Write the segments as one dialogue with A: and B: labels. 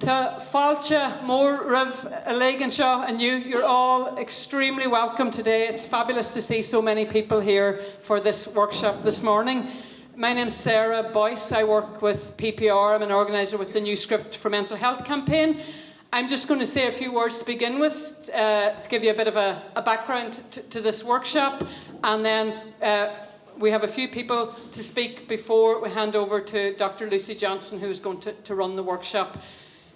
A: Ta fáilte mór ribh a léigean seo and you're all extremely welcome today. It's fabulous to see so many people here for this workshop this morning. My name's Sarah Boyce. I work with PPR. I'm an organiser with the New Script for Mental Health campaign. I'm just going to say a few words to begin with to give you a bit of a background to this workshop, and then we have a few people to speak before we hand over to Dr Lucy Johnstone, who's going to run the workshop.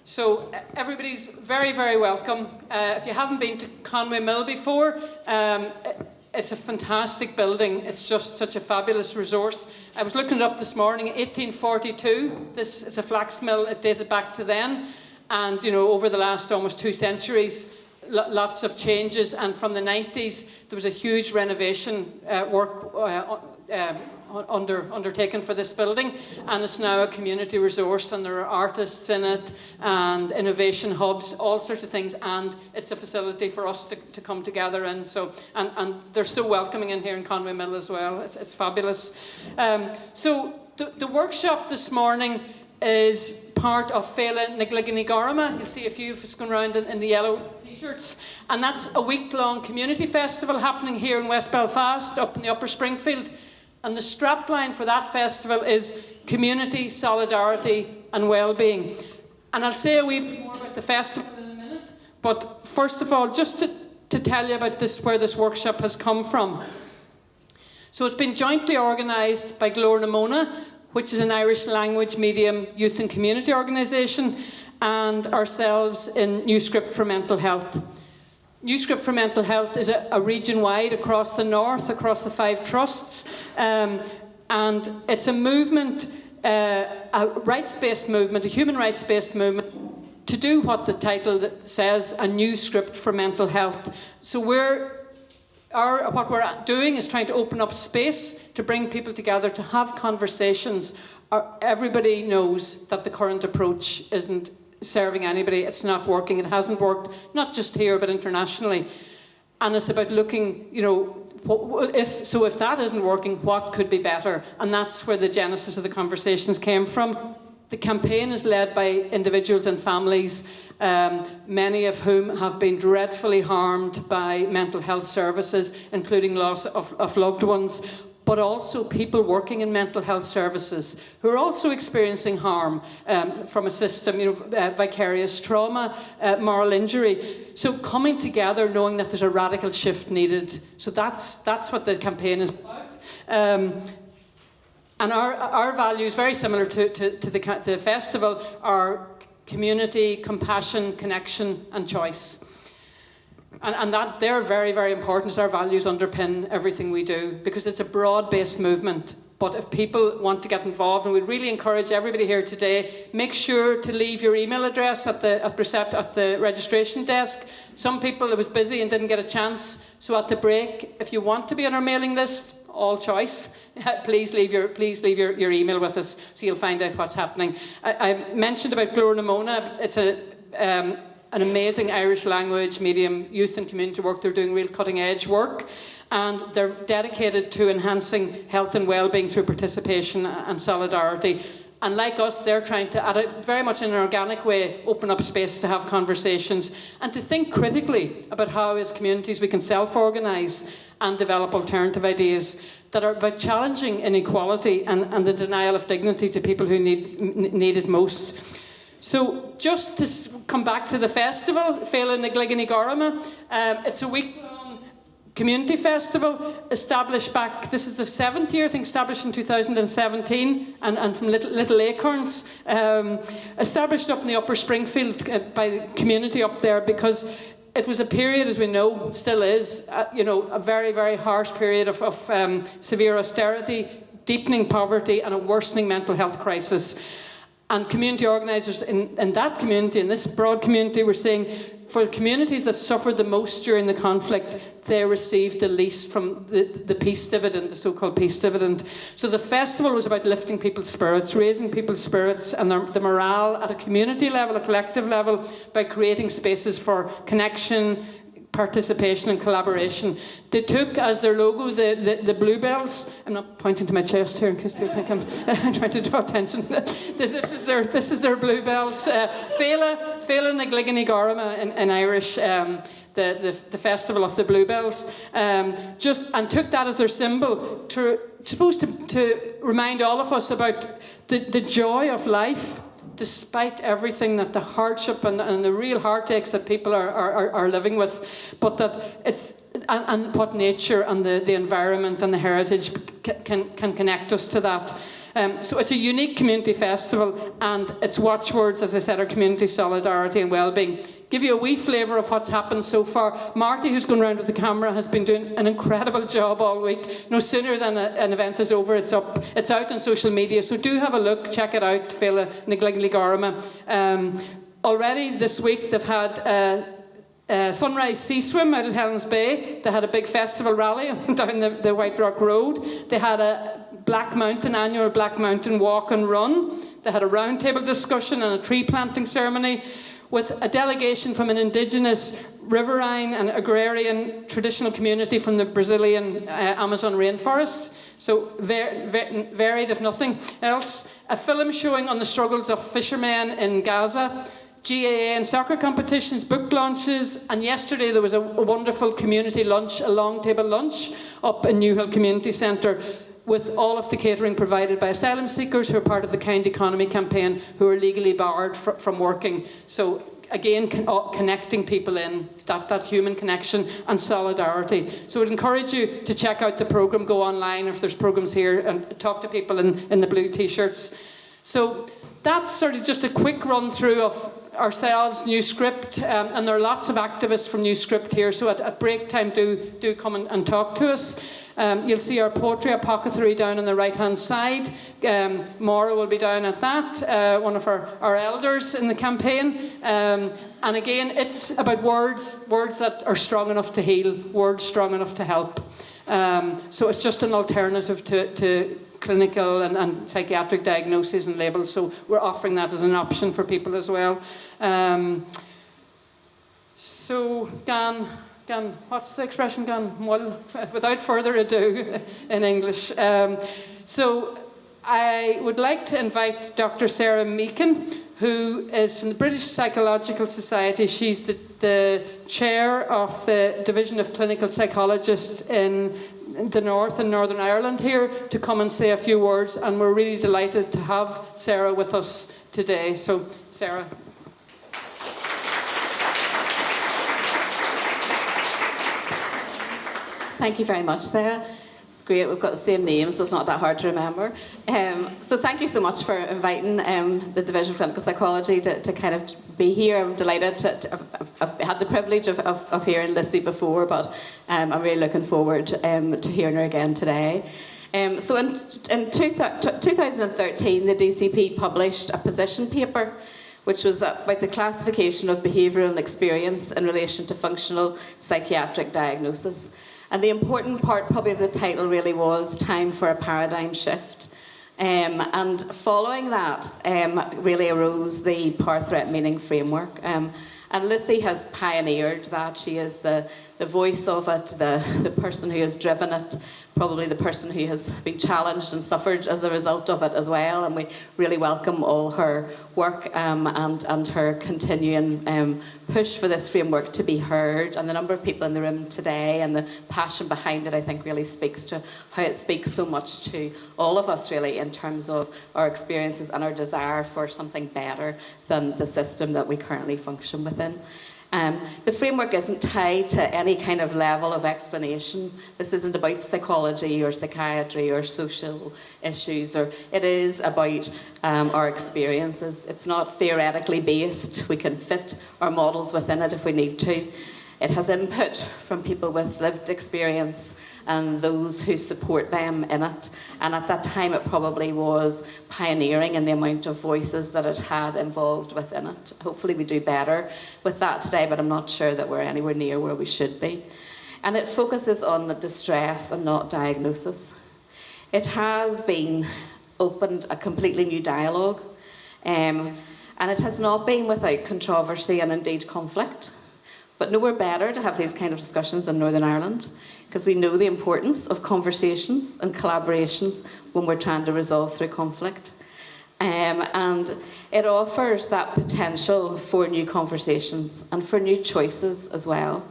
A: So everybody's very, very welcome. If you haven't been to Conway Mill before, it's a fantastic building. It's just such a fabulous resource. I was looking it up this morning. 1842. This is a flax mill. It dated back to then, and over the last almost 2 centuries, lots of changes. And from the 90s, there was a huge renovation work undertaken for this building, and it's now a community resource, and there are artists in it and innovation hubs, all sorts of things, and it's a facility for us to come together in. So and they're so welcoming in here in Conway Mill as well. It's fabulous. So the workshop this morning is part of Féile na Gluigeanna Garma. You'll see a few of us going around in the yellow t-shirts, and that's a week-long community festival happening here in West Belfast, up in the Upper Springfield. And the strapline for that festival is community, solidarity and well-being. And I'll say a wee bit more about the festival in a minute, but first of all, just to tell you about where this workshop has come from. So it's been jointly organised by Glór na Móna, which is an Irish language, medium, youth and community organisation, and ourselves in New Script for Mental Health. New Script for Mental Health is a region-wide across the north, across the 5 trusts, and it's a movement, a rights-based movement, a human rights-based movement, to do what the title says, a new script for mental health. So what we're doing is trying to open up space to bring people together to have conversations. Everybody knows that the current approach isn't serving anybody. It's not working. It hasn't worked, not just here but internationally. And it's about looking, if that isn't working, what could be better? And that's where the genesis of the conversations came from. The campaign is led by individuals and families, many of whom have been dreadfully harmed by mental health services, including loss of loved ones, but also people working in mental health services who are also experiencing harm from a system, vicarious trauma, moral injury. So coming together, knowing that there's a radical shift needed. So that's what the campaign is about. And our values, very similar to the festival, are community, compassion, connection and choice. And that they're very, very important. Our values underpin everything we do, because it's a broad-based movement. But if people want to get involved, and we really encourage everybody here today, make sure to leave your email address at the registration desk. Some people, it was busy and didn't get a chance. So at the break, if you want to be on our mailing list, all choice, please leave your email with us so you'll find out what's happening. I mentioned about Glór na Móna. It's an amazing Irish language, medium, youth and community work. They're doing real cutting-edge work, and they're dedicated to enhancing health and well-being through participation and solidarity. And like us, they're trying to, very much in an organic way, open up space to have conversations and to think critically about how, as communities, we can self-organise and develop alternative ideas that are about challenging inequality and the denial of dignity to people who need it most. So just to come back to the festival, Féile na Gluigeanna Garma, it's a week-long community festival established back, this is the 7th year, I think, established in 2017, and from Little Acorns, established up in the Upper Springfield by the community up there, because it was a period, as we know, still is, a very, very harsh period of severe austerity, deepening poverty and a worsening mental health crisis. And community organisers in that community, in this broad community, were saying for communities that suffered the most during the conflict, they received the least from the peace dividend, the so-called peace dividend. So the festival was about lifting people's spirits, raising people's spirits and the morale at a community level, a collective level, by creating spaces for connection, participation and collaboration. They took as their logo the bluebells. I'm not pointing to my chest here in case people think I'm trying to draw attention. This is their bluebells. Féile na Gligani Garama in Irish. The festival of the bluebells. And took that as their symbol to remind all of us about the joy of life, despite everything, that the hardship and the real heartaches that people are living with, but that it's and what nature and the environment and the heritage can connect us to that. So it's a unique community festival, and its watchwords, as I said, are community, solidarity and well-being. Give you a wee flavour of what's happened so far. Marty, who's going around with the camera, has been doing an incredible job all week. No sooner than an event is over, it's up. It's out on social media, so do have a look, check it out, Féile na Gligani Garama. Already this week they've had Sunrise Sea Swim out at Helens Bay. They had a big festival rally down the White Rock Road. They had a annual Black Mountain walk and run. They had a roundtable discussion and a tree planting ceremony with a delegation from an indigenous riverine and agrarian traditional community from the Brazilian Amazon rainforest. So varied, if nothing else. A film showing on the struggles of fishermen in Gaza. GAA and soccer competitions, book launches, and yesterday there was a wonderful community lunch, a long table lunch up in Newhill Community Centre, with all of the catering provided by asylum seekers who are part of the Kind Economy campaign, who are legally barred from working. So again, connecting people in, that human connection and solidarity. So I'd encourage you to check out the programme, go online if there's programmes here, and talk to people in the blue t-shirts. So that's sort of just a quick run through of ourselves, New Script, and there are lots of activists from New Script here, so at break time do come and talk to us. You'll see our poetry apothecary down on the right hand side. Maura will be down at that, one of our elders in the campaign. And again, it's about words that are strong enough to heal, words strong enough to help. So it's just an alternative to clinical and psychiatric diagnoses and labels, so we're offering that as an option for people as well. So, gan, what's the expression, gan? Well, without further ado, in English. So, I would like to invite Dr. Sarah Meakin, who is from the British Psychological Society. She's the chair of the Division of Clinical Psychologists in the North and Northern Ireland here, to come and say a few words, and we're really delighted to have Sarah with us today. So, Sarah.
B: Thank you very much, Sarah. It's great, we've got the same name, so it's not that hard to remember. So thank you so much for inviting the Division of Clinical Psychology to kind of be here. I'm delighted to I've had the privilege of hearing Lucy before, but I'm really looking forward to hearing her again today. So in 2013, the DCP published a position paper which was about the classification of behavioural experience in relation to functional psychiatric diagnosis. And the important part probably of the title really was time for a paradigm shift. And following that really arose the power threat meaning framework. And Lucy has pioneered that. She is the voice of it, the person who has driven it, probably the person who has been challenged and suffered as a result of it as well. And we really welcome all her work and her continuing push for this framework to be heard. And the number of people in the room today and the passion behind it, I think, really speaks to how it speaks so much to all of us, really, in terms of our experiences and our desire for something better than the system that we currently function within. The framework isn't tied to any kind of level of explanation. This isn't about psychology or psychiatry or social issues, or it is about our experiences. It's not theoretically based. We can fit our models within it if we need to. It has input from people with lived experience and those who support them in it. And at that time, it probably was pioneering in the amount of voices that it had involved within it. Hopefully we do better with that today, but I'm not sure that we're anywhere near where we should be. And it focuses on the distress and not diagnosis. It has been opened a completely new dialogue, and it has not been without controversy and indeed conflict. But nowhere better to have these kind of discussions in Northern Ireland, because we know the importance of conversations and collaborations when we're trying to resolve through conflict. And it offers that potential for new conversations and for new choices as well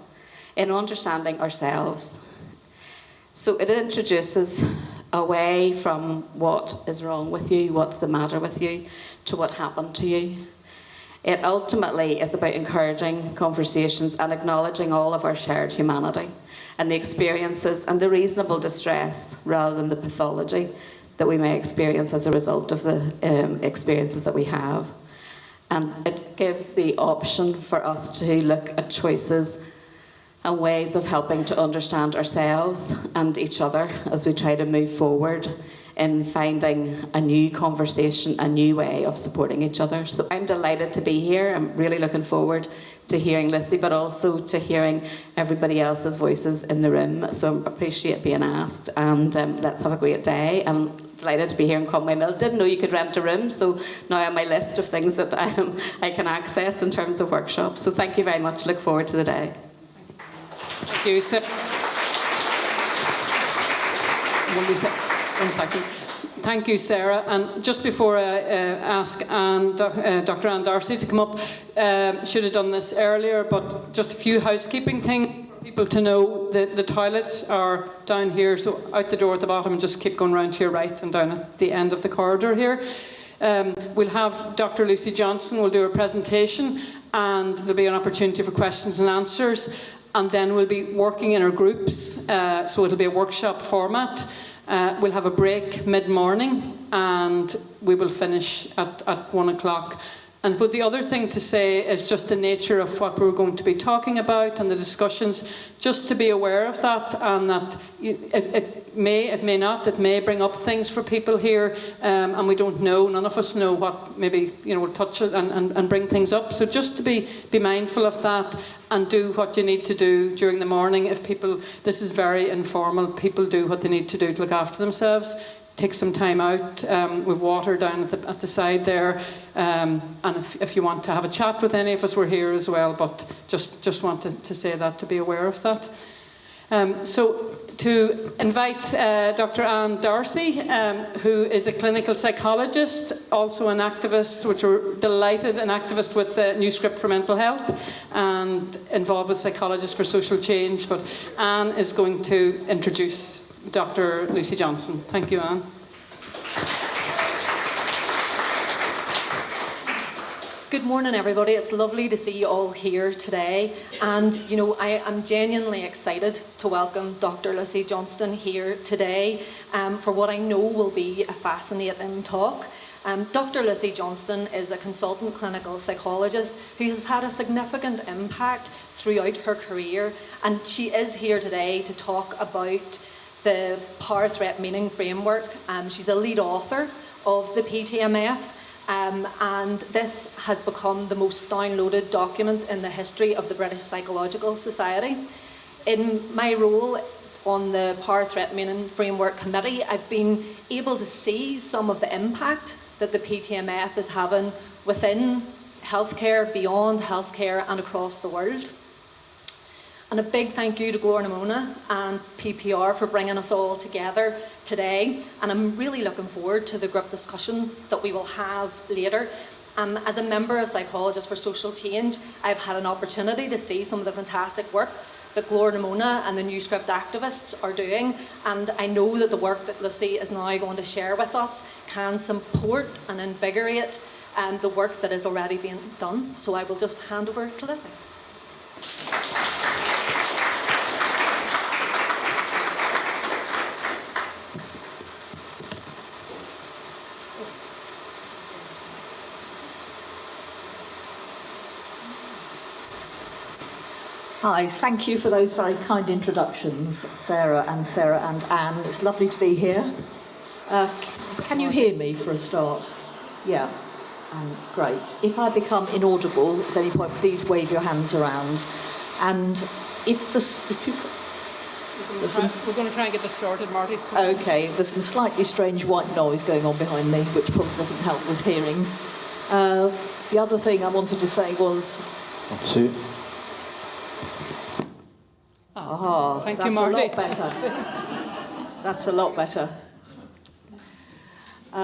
B: in understanding ourselves. So it introduces away from what is wrong with you, what's the matter with you, to what happened to you. It ultimately is about encouraging conversations and acknowledging all of our shared humanity and the experiences and the reasonable distress rather than the pathology that we may experience as a result of the experiences that we have. And it gives the option for us to look at choices and ways of helping to understand ourselves and each other as we try to move forward in finding a new conversation, a new way of supporting each other. So I'm delighted to be here. I'm really looking forward to hearing Lucy, but also to hearing everybody else's voices in the room. So I appreciate being asked, and let's have a great day. I'm delighted to be here in Conway Mill. Didn't know you could rent a room, so now on my list of things that I can access in terms of workshops. So thank you very much. Look forward to the day.
A: Thank you, Sarah. 1 second. Thank you, Sarah. And just before I ask Dr. Anne Darcy to come up, should have done this earlier, but just a few housekeeping things for people to know. The toilets are down here, so out the door at the bottom, and just keep going round to your right and down at the end of the corridor here. We'll have Dr. Lucy Johnstone will do her presentation, and there'll be an opportunity for questions and answers. And then we'll be working in our groups, so it'll be a workshop format. We'll have a break mid-morning, and we will finish at 1 o'clock. But the other thing to say is just the nature of what we're going to be talking about and the discussions, just to be aware of that, and that it may not, it may bring up things for people here, and we don't know, none of us know what maybe, will touch it and bring things up. So just to be mindful of that and do what you need to do during the morning. If people, this is very informal, people do what they need to do to look after themselves. Take some time out with water down at the side there, and if you want to have a chat with any of us, we're here as well, but just wanted to say that, to be aware of that. So to invite Dr. Anne Darcy, who is a clinical psychologist, also an activist, which we're delighted, an activist with the New Script for Mental Health and involved with Psychologists for Social Change. But Anne is going to introduce Dr. Lucy Johnstone. Thank you, Anne.
C: Good morning, everybody. It's lovely to see you all here today. And, I am genuinely excited to welcome Dr. Lucy Johnstone here today for what I know will be a fascinating talk. Dr. Lucy Johnstone is a consultant clinical psychologist who has had a significant impact throughout her career, and she is here today to talk about the Power Threat Meaning Framework. She's a lead author of the PTMF, and this has become the most downloaded document in the history of the British Psychological Society. In my role on the Power Threat Meaning Framework Committee, I've been able to see some of the impact that the PTMF is having within healthcare, beyond healthcare, and across the world. And a big thank you to Glórna and PPR for bringing us all together today. And I'm really looking forward to the group discussions that we will have later. As a member of Psychologists for Social Change, I've had an opportunity to see some of the fantastic work that Glórna and the New Script activists are doing. And I know that the work that Lucy is now going to share with us can support and invigorate the work that is already being done. So I will just hand over to Lucy.
D: Hi, thank you for those very kind introductions, Sarah and Anne. It's lovely to be here. Can you hear me for a start? Yeah, great. If I become inaudible at any point, please wave your hands around. And if you...
A: We're going to try and get this sorted, Marty.
D: Okay, there's some slightly strange white noise going on behind me, which probably doesn't help with hearing. The other thing I wanted to say was...
E: 1, 2.
D: Ah,
A: Thank
D: that's
A: you, Marty.
D: a lot better. That's a lot better.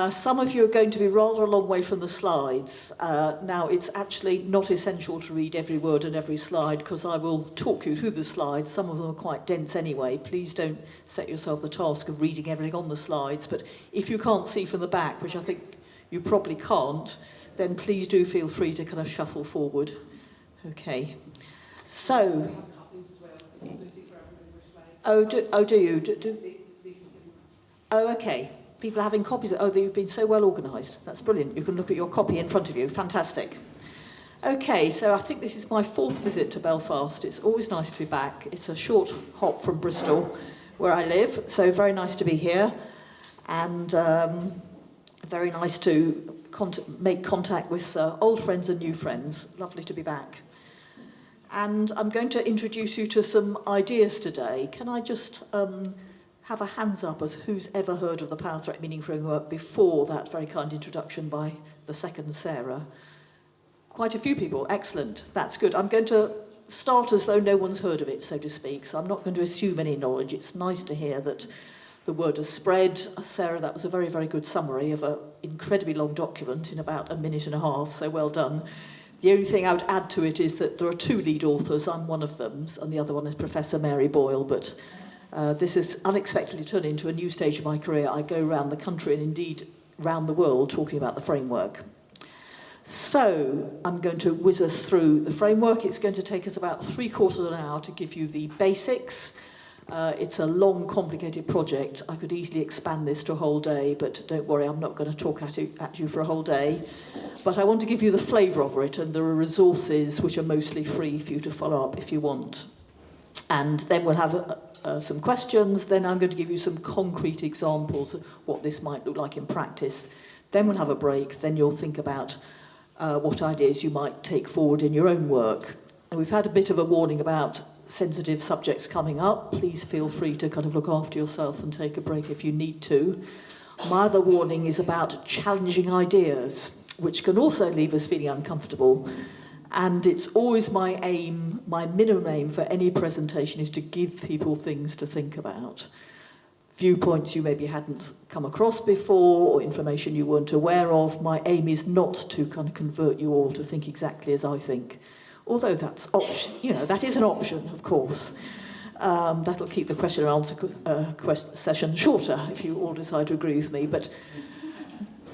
D: Some of you are going to be rather a long way from the slides. Now, it's actually not essential to read every word and every slide because I will talk you through the slides. Some of them are quite dense anyway. Please don't set yourself the task of reading everything on the slides. But if you can't see from the back, which I think you probably can't, then please do feel free to kind of shuffle forward. Okay. So... Oh, do you? Oh, okay. People are having copies. Oh, you've been so well organised. That's brilliant. You can look at your copy in front of you. Fantastic. Okay, so I think this is my 4th visit to Belfast. It's always nice to be back. It's a short hop from Bristol, where I live, so very nice to be here. And very nice to make contact with old friends and new friends. Lovely to be back. And I'm going to introduce you to some ideas today. Can I just have a hands up as who's ever heard of the Power Threat Meaning Framework before that very kind introduction by the second Sarah? Quite a few people. Excellent. That's good. I'm going to start as though no one's heard of it, so to speak. So I'm not going to assume any knowledge. It's nice to hear that the word has spread. Sarah, that was a very, very good summary of an incredibly long document in about a minute and a half, so well done. The only thing I would add to it is that there are 2 lead authors. I'm one of them, and the other one is Professor Mary Boyle, but this has unexpectedly turned into a new stage of my career. I go around the country and indeed around the world talking about the framework. So I'm going to whiz us through the framework. It's going to take us about 3/4 of an hour to give you the basics. It's a long, complicated project. I could easily expand this to a whole day, but don't worry, I'm not going to talk at you for a whole day. But I want to give you the flavour of it, and there are resources which are mostly free for you to follow up if you want. And then we'll have some questions. Then I'm going to give you some concrete examples of what this might look like in practice. Then we'll have a break. Then you'll think about what ideas you might take forward in your own work. And we've had a bit of a warning about sensitive subjects coming up. Please feel free to kind of look after yourself and take a break if you need to. My other warning is about challenging ideas, which can also leave us feeling uncomfortable. And it's always my aim, my minimum aim for any presentation is to give people things to think about. Viewpoints you maybe hadn't come across before or information you weren't aware of. My aim is not to kind of convert you all to think exactly as I think. Although that's that is an option, of course. That'll keep the question and answer session shorter if you all decide to agree with me. But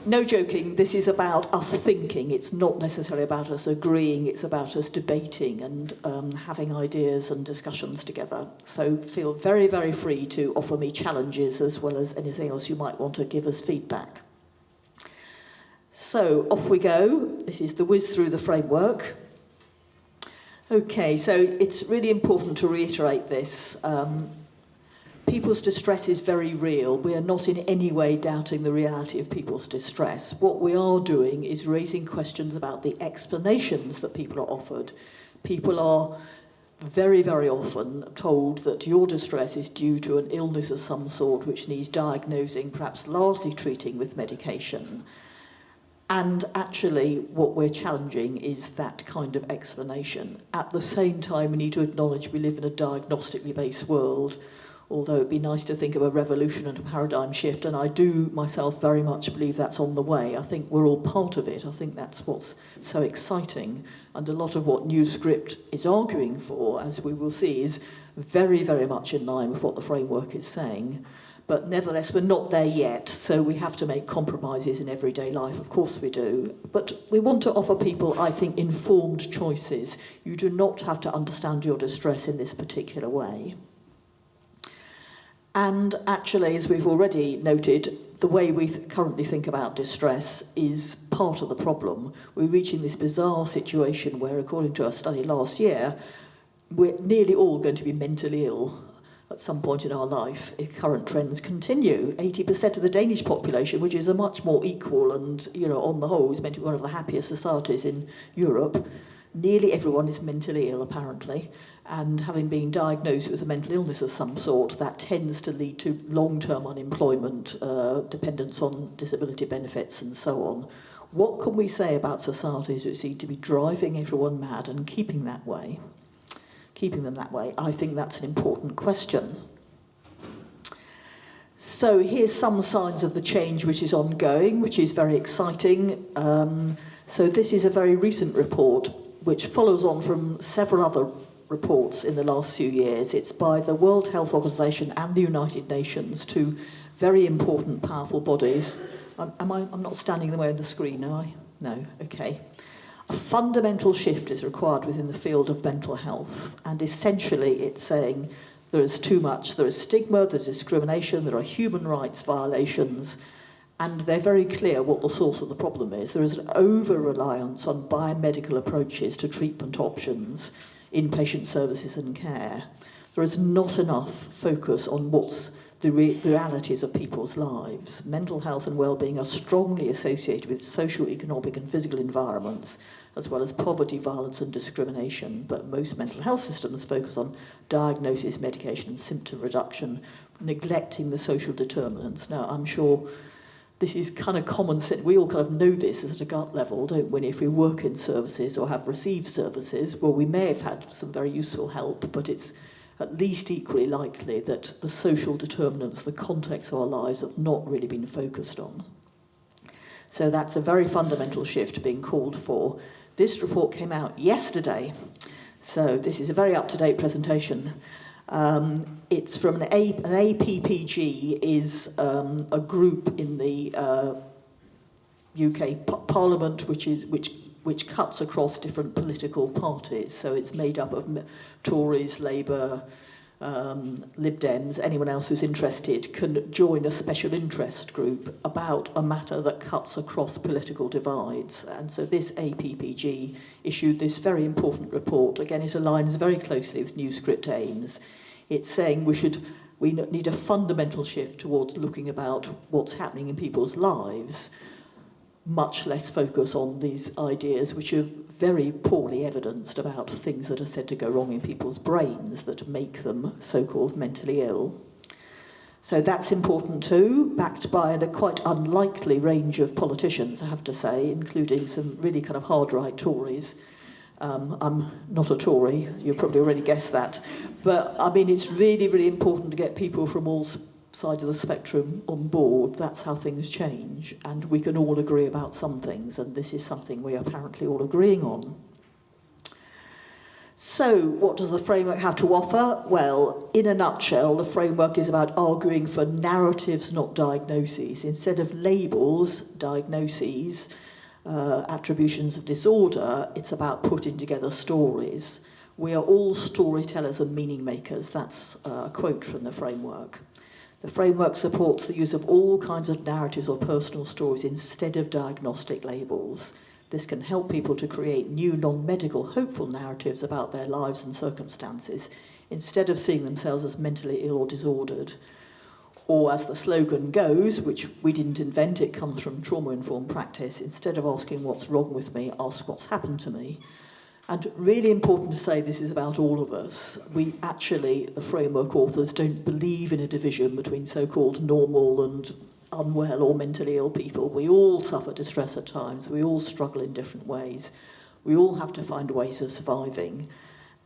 D: no joking, this is about us thinking. It's not necessarily about us agreeing. It's about us debating and having ideas and discussions together. So feel very, very free to offer me challenges as well as anything else you might want to give us feedback. So off we go. This is the whiz through the framework. Okay, so it's really important to reiterate this. People's distress is very real. We are not in any way doubting the reality of people's distress. What we are doing is raising questions about the explanations that people are offered. People are very, very often told that your distress is due to an illness of some sort which needs diagnosing, perhaps largely treating with medication. And actually, what we're challenging is that kind of explanation. At the same time, we need to acknowledge we live in a diagnostically based world, although it'd be nice to think of a revolution and a paradigm shift, and I do myself very much believe that's on the way. I think we're all part of it. I think that's what's so exciting. And a lot of what New Script is arguing for, as we will see, is very, very much in line with what the framework is saying. But nevertheless, we're not there yet, so we have to make compromises in everyday life. Of course we do. But we want to offer people, I think, informed choices. You do not have to understand your distress in this particular way. And actually, as we've already noted, the way we currently think about distress is part of the problem. We're reaching this bizarre situation where, according to a study last year, we're nearly all going to be mentally ill at some point in our life if current trends continue. 80% of the Danish population, which is a much more equal and, on the whole, is meant to be one of the happiest societies in Europe, nearly everyone is mentally ill, apparently. And having been diagnosed with a mental illness of some sort, that tends to lead to long-term unemployment, dependence on disability benefits, and so on. What can we say about societies that seem to be driving everyone mad and keeping that way? keeping them that way? I think that's an important question. So here's some signs of the change which is ongoing, which is very exciting. So this is a very recent report which follows on from several other reports in the last few years. It's by the World Health Organization and the United Nations, two very important, powerful bodies. I'm not standing in the way of the screen, am I? No, okay. A fundamental shift is required within the field of mental health, and essentially it's saying there is too much, there is stigma, there's discrimination, there are human rights violations, and they're very clear what the source of the problem is. There is an over-reliance on biomedical approaches to treatment options, inpatient services and care. There is not enough focus on what's the realities of people's lives. Mental health and well-being are strongly associated with social, economic and physical environments, as well as poverty, violence and discrimination. But most mental health systems focus on diagnosis, medication and symptom reduction, neglecting the social determinants. Now, I'm sure this is kind of common sense. We all kind of know this at a gut level, don't we? If we work in services or have received services, well, we may have had some very useful help, but it's at least equally likely that the social determinants, the context of our lives have not really been focused on. So that's a very fundamental shift being called for. This report came out yesterday, so this is a very up-to-date presentation. It's from an APPG, is a group in the UK Parliament which cuts across different political parties. So it's made up of Tories, Labour, Lib Dems. Anyone else who's interested can join a special interest group about a matter that cuts across political divides. And so this APPG issued this very important report. Again, it aligns very closely with New Script Aims. It's saying we need a fundamental shift towards looking about what's happening in people's lives, much less focus on these ideas which are very poorly evidenced about things that are said to go wrong in people's brains that make them so-called mentally ill. So that's important too, backed by a quite unlikely range of politicians, I have to say, including some really kind of hard-right Tories. I'm not a Tory, you probably already guessed that. But, I mean, it's really, really important to get people from all sides of the spectrum on board. That's how things change. And we can all agree about some things, and this is something we are apparently all agreeing on. So, what does the framework have to offer? Well, in a nutshell, the framework is about arguing for narratives, not diagnoses. Instead of labels, diagnoses, attributions of disorder, it's about putting together stories. We are all storytellers and meaning makers. That's a quote from the framework. The framework supports the use of all kinds of narratives or personal stories instead of diagnostic labels. This can help people to create new non-medical hopeful narratives about their lives and circumstances instead of seeing themselves as mentally ill or disordered. Or as the slogan goes, which we didn't invent, it comes from trauma-informed practice, instead of asking what's wrong with me, ask what's happened to me. And really important to say this is about all of us. We actually, the framework authors, don't believe in a division between so-called normal and unwell or mentally ill people. We all suffer distress at times. We all struggle in different ways. We all have to find ways of surviving.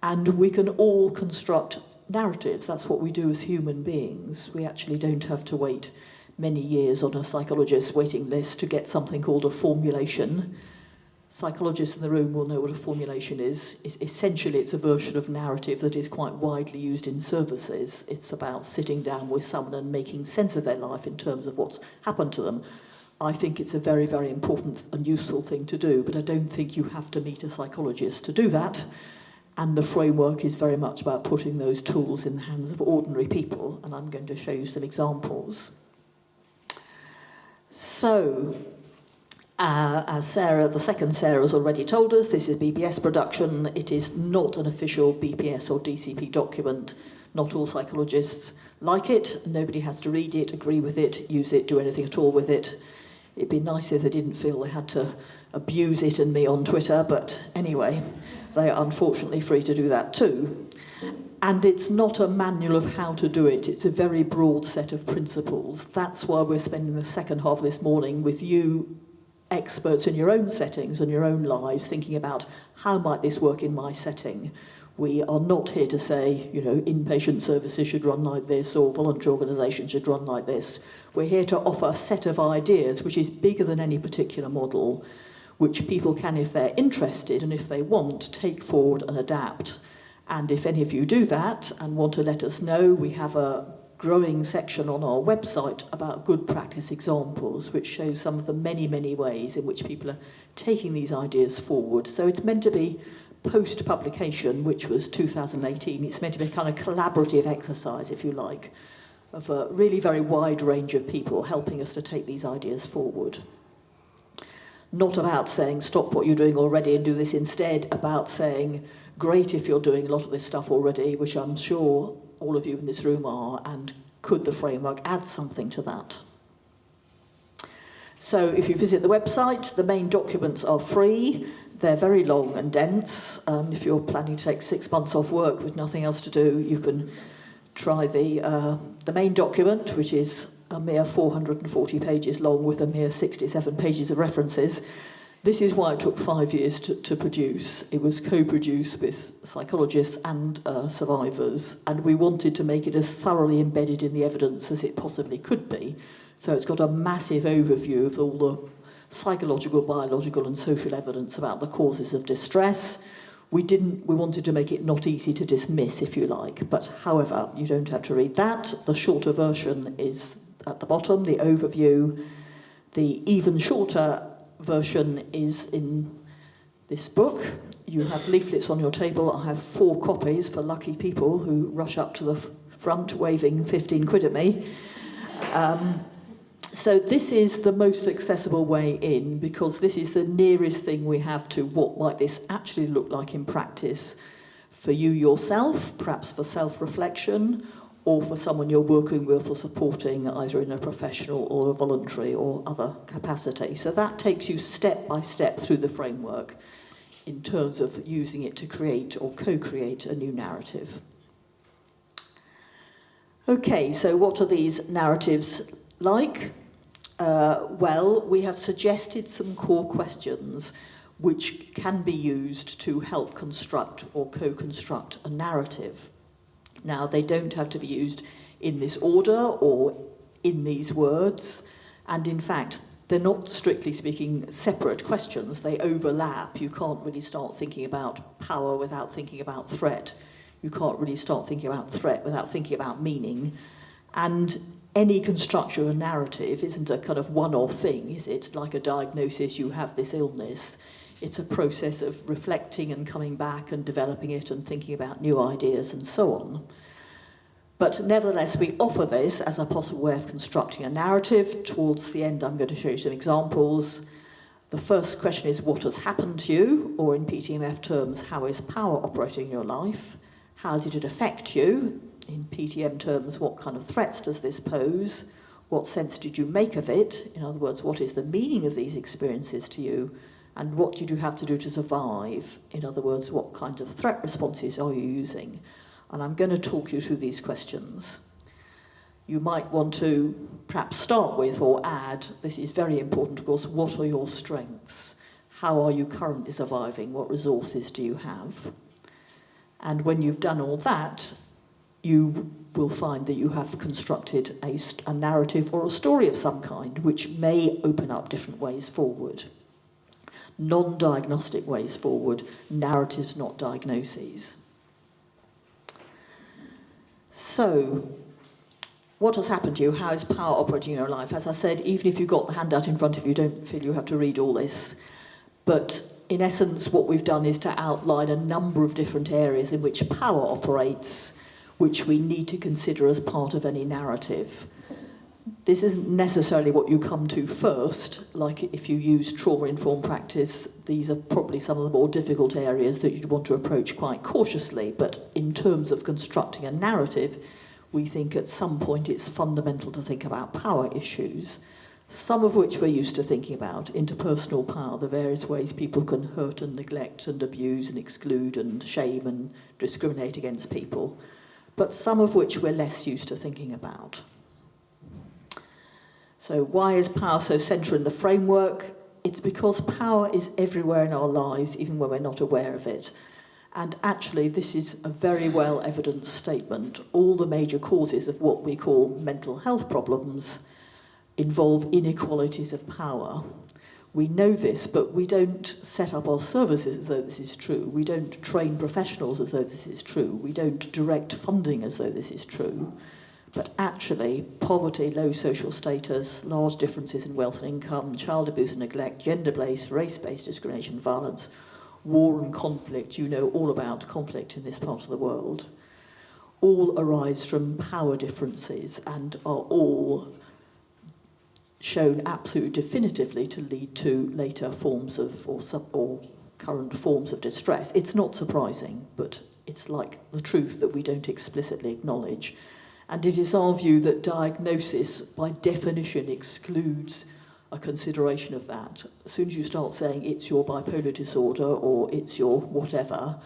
D: And we can all construct narratives. That's what we do as human beings. We actually don't have to wait many years on a psychologist's waiting list to get something called a formulation. Psychologists in the room will know what a formulation is. Essentially, it's a version of narrative that is quite widely used in services. It's about sitting down with someone and making sense of their life in terms of what's happened to them. I think it's a very, very important and useful thing to do, but I don't think you have to meet a psychologist to do that. And the framework is very much about putting those tools in the hands of ordinary people, and I'm going to show you some examples. So, as Sarah, the second Sarah, has already told us, this is BPS production. It is not an official BPS or DCP document. Not all psychologists like it. Nobody has to read it, agree with it, use it, do anything at all with it. It'd be nice if they didn't feel they had to abuse it and me on Twitter, but anyway, they are unfortunately free to do that too. And it's not a manual of how to do it. It's a very broad set of principles. That's why we're spending the second half of this morning with you experts in your own settings and your own lives, thinking about how might this work in my setting. We are not here to say, you know, inpatient services should run like this or voluntary organisations should run like this. We're here to offer a set of ideas which is bigger than any particular model, which people can, if they're interested and if they want, take forward and adapt. And if any of you do that and want to let us know, we have a growing section on our website about good practice examples, which shows some of the many, many ways in which people are taking these ideas forward. So it's meant to be post-publication, which was 2018. It's meant to be a kind of collaborative exercise, if you like, of a really very wide range of people helping us to take these ideas forward. Not about saying, stop what you're doing already and do this instead, about saying, great if you're doing a lot of this stuff already, which I'm sure all of you in this room are, and could the framework add something to that? So if you visit the website, the main documents are free. They're very long and dense. If you're planning to take 6 months off work with nothing else to do, you can try the main document, which is a mere 440 pages long with a mere 67 pages of references. This is why it took 5 years to produce. It was co-produced with psychologists and survivors, and we wanted to make it as thoroughly embedded in the evidence as it possibly could be. So it's got a massive overview of all the psychological, biological and social evidence about the causes of distress. We wanted to make it not easy to dismiss, if you like, but however, you don't have to read that. The shorter version is at the bottom, the overview. The even shorter version is in this book. You have leaflets on your table. I have 4 copies for lucky people who rush up to the front waving 15 quid at me. So this is the most accessible way in, because this is the nearest thing we have to what might this actually look like in practice for you yourself, perhaps for self-reflection, or for someone you're working with or supporting either in a professional or a voluntary or other capacity. So that takes you step by step through the framework in terms of using it to create or co-create a new narrative. Okay, so what are these narratives like? Well, we have suggested some core questions which can be used to help construct or co-construct a narrative. Now, they don't have to be used in this order or in these words, and in fact, they're not, strictly speaking, separate questions. They overlap. You can't really start thinking about power without thinking about threat. You can't really start thinking about threat without thinking about meaning. And any construction of a narrative isn't a kind of one-off thing, is it? Like a diagnosis, you have this illness. It's a process of reflecting and coming back and developing it and thinking about new ideas and so on. But nevertheless, we offer this as a possible way of constructing a narrative. Towards the end, I'm going to show you some examples. The first question is, what has happened to you? Or in PTMF terms, how is power operating in your life? How did it affect you? In PTM terms, what kind of threats does this pose? What sense did you make of it? In other words, what is the meaning of these experiences to you? And what did you have to do to survive? In other words, what kind of threat responses are you using? And I'm going to talk you through these questions. You might want to perhaps start with or add, this is very important of course, what are your strengths? How are you currently surviving? What resources do you have? And when you've done all that, you will find that you have constructed a narrative or a story of some kind, which may open up different ways forward. Non-diagnostic ways forward, narratives, not diagnoses. So, what has happened to you? How is power operating in your life? As I said, even if you've got the handout in front of you, don't feel you have to read all this. But in essence, what we've done is to outline a number of different areas in which power operates, which we need to consider as part of any narrative. This isn't necessarily what you come to first, like if you use trauma-informed practice, these are probably some of the more difficult areas that you'd want to approach quite cautiously, but in terms of constructing a narrative, we think at some point it's fundamental to think about power issues, some of which we're used to thinking about, interpersonal power, the various ways people can hurt and neglect and abuse and exclude and shame and discriminate against people, but some of which we're less used to thinking about. So why is power so central in the framework? It's because power is everywhere in our lives, even when we're not aware of it. And actually, this is a very well evidenced statement. All the major causes of what we call mental health problems involve inequalities of power. We know this, but we don't set up our services as though this is true. We don't train professionals as though this is true. We don't direct funding as though this is true. But actually, poverty, low social status, large differences in wealth and income, child abuse and neglect, gender-based, race-based discrimination, violence, war and conflict, you know all about conflict in this part of the world, all arise from power differences and are all shown absolutely definitively to lead to later forms of, or current forms of distress. It's not surprising, but it's like the truth that we don't explicitly acknowledge. And it is our view that diagnosis, by definition, excludes a consideration of that. As soon as you start saying it's your bipolar disorder or it's your whatever,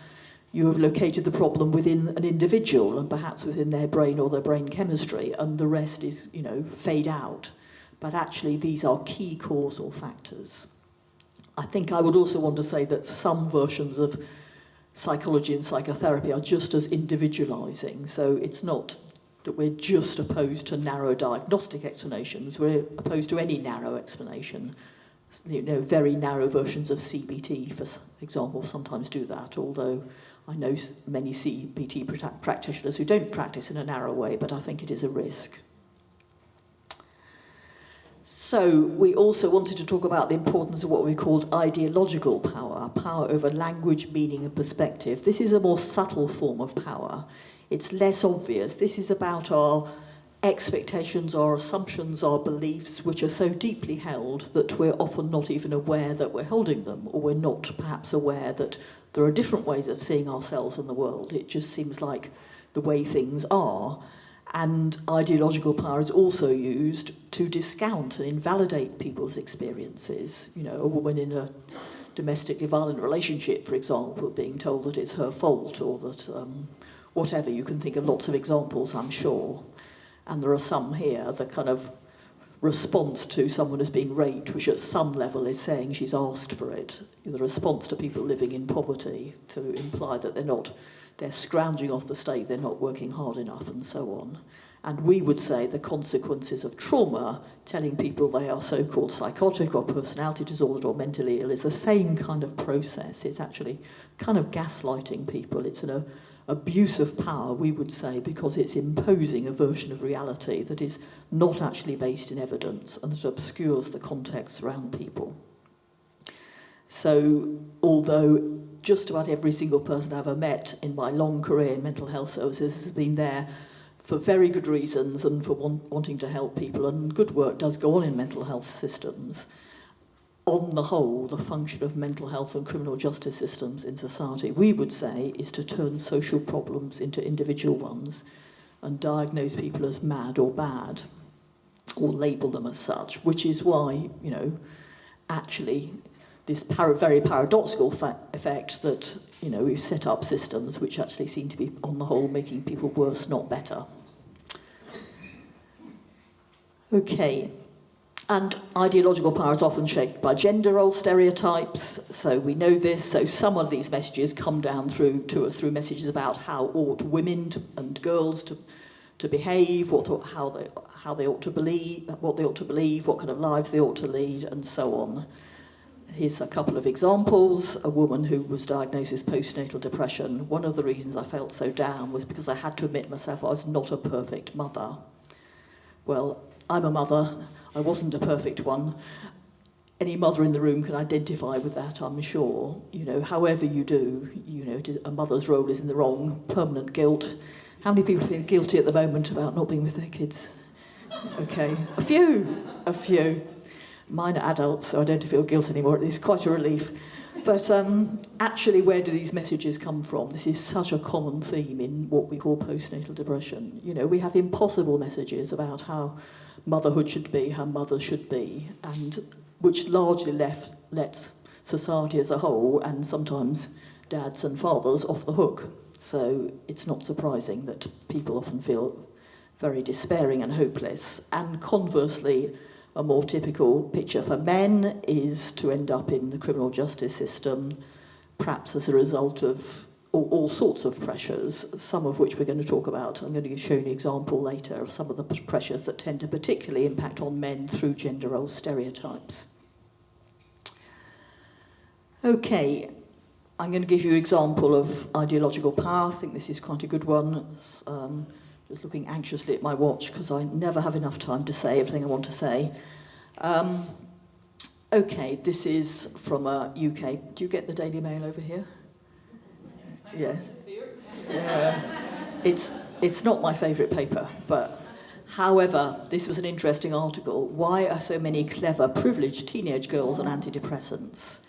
D: you have located the problem within an individual and perhaps within their brain or their brain chemistry, and the rest is, fade out. But actually, these are key causal factors. I think I would also want to say that some versions of psychology and psychotherapy are just as individualising. So it's not that we're just opposed to narrow diagnostic explanations. We're opposed to any narrow explanation. Very narrow versions of CBT, for example, sometimes do that, although I know many CBT practitioners who don't practice in a narrow way, but I think it is a risk. So we also wanted to talk about the importance of what we called ideological power, power over language, meaning and perspective. This is a more subtle form of power. It's less obvious. This is about our expectations, our assumptions, our beliefs, which are so deeply held that we're often not even aware that we're holding them, or we're not perhaps aware that there are different ways of seeing ourselves in the world. It just seems like the way things are. And ideological power is also used to discount and invalidate people's experiences. A woman in a domestically violent relationship, for example, being told that it's her fault, or that whatever. You can think of lots of examples, I'm sure. And there are some here, the kind of response to someone who's being raped, which at some level is saying she's asked for it. The response to people living in poverty, to imply that they're scrounging off the state, they're not working hard enough, and so on. And we would say the consequences of trauma, telling people they are so-called psychotic or personality disordered or mentally ill, is the same kind of process. It's actually kind of gaslighting people. It's an abuse of power, we would say, because it's imposing a version of reality that is not actually based in evidence and that obscures the context around people. So, although just about every single person I've ever met in my long career in mental health services has been there for very good reasons and for wanting to help people, and good work does go on in mental health systems, on the whole, the function of mental health and criminal justice systems in society, we would say, is to turn social problems into individual ones and diagnose people as mad or bad, or label them as such, which is why, actually, this very paradoxical effect that, we've set up systems which actually seem to be, on the whole, making people worse, not better. Okay. And ideological power is often shaped by gender role stereotypes, so we know this. So some of these messages come down through messages about how ought women and girls to behave, how they ought to believe, what they ought to believe, what kind of lives they ought to lead, and so on. Here's a couple of examples. A woman who was diagnosed with postnatal depression. One of the reasons I felt so down was because I had to admit myself I was not a perfect mother. Well, I'm a mother. I wasn't a perfect one. Any mother in the room can identify with that, I'm sure. However you do, a mother's role is in the wrong. Permanent guilt. How many people feel guilty at the moment about not being with their kids? Okay, a few. Mine are adults, so I don't feel guilt anymore. It's quite a relief. But actually, where do these messages come from? This is such a common theme in what we call postnatal depression. We have impossible messages about how motherhood should be, how mothers should be, and which largely lets society as a whole, and sometimes dads and fathers, off the hook. So it's not surprising that people often feel very despairing and hopeless. And conversely, A more typical picture for men is to end up in the criminal justice system, perhaps as a result of all sorts of pressures, some of which we're going to talk about. I'm going to show you an example later of some of the pressures that tend to particularly impact on men through gender role stereotypes. Okay, I'm going to give you an example of ideological power. I think this is quite a good one. Just looking anxiously at my watch because I never have enough time to say everything I want to say. Okay, this is from a UK. Do you get the Daily Mail over here? Yes. Yeah. It's not my favourite paper, but however, this was an interesting article. Why are so many clever, privileged teenage girls on antidepressants?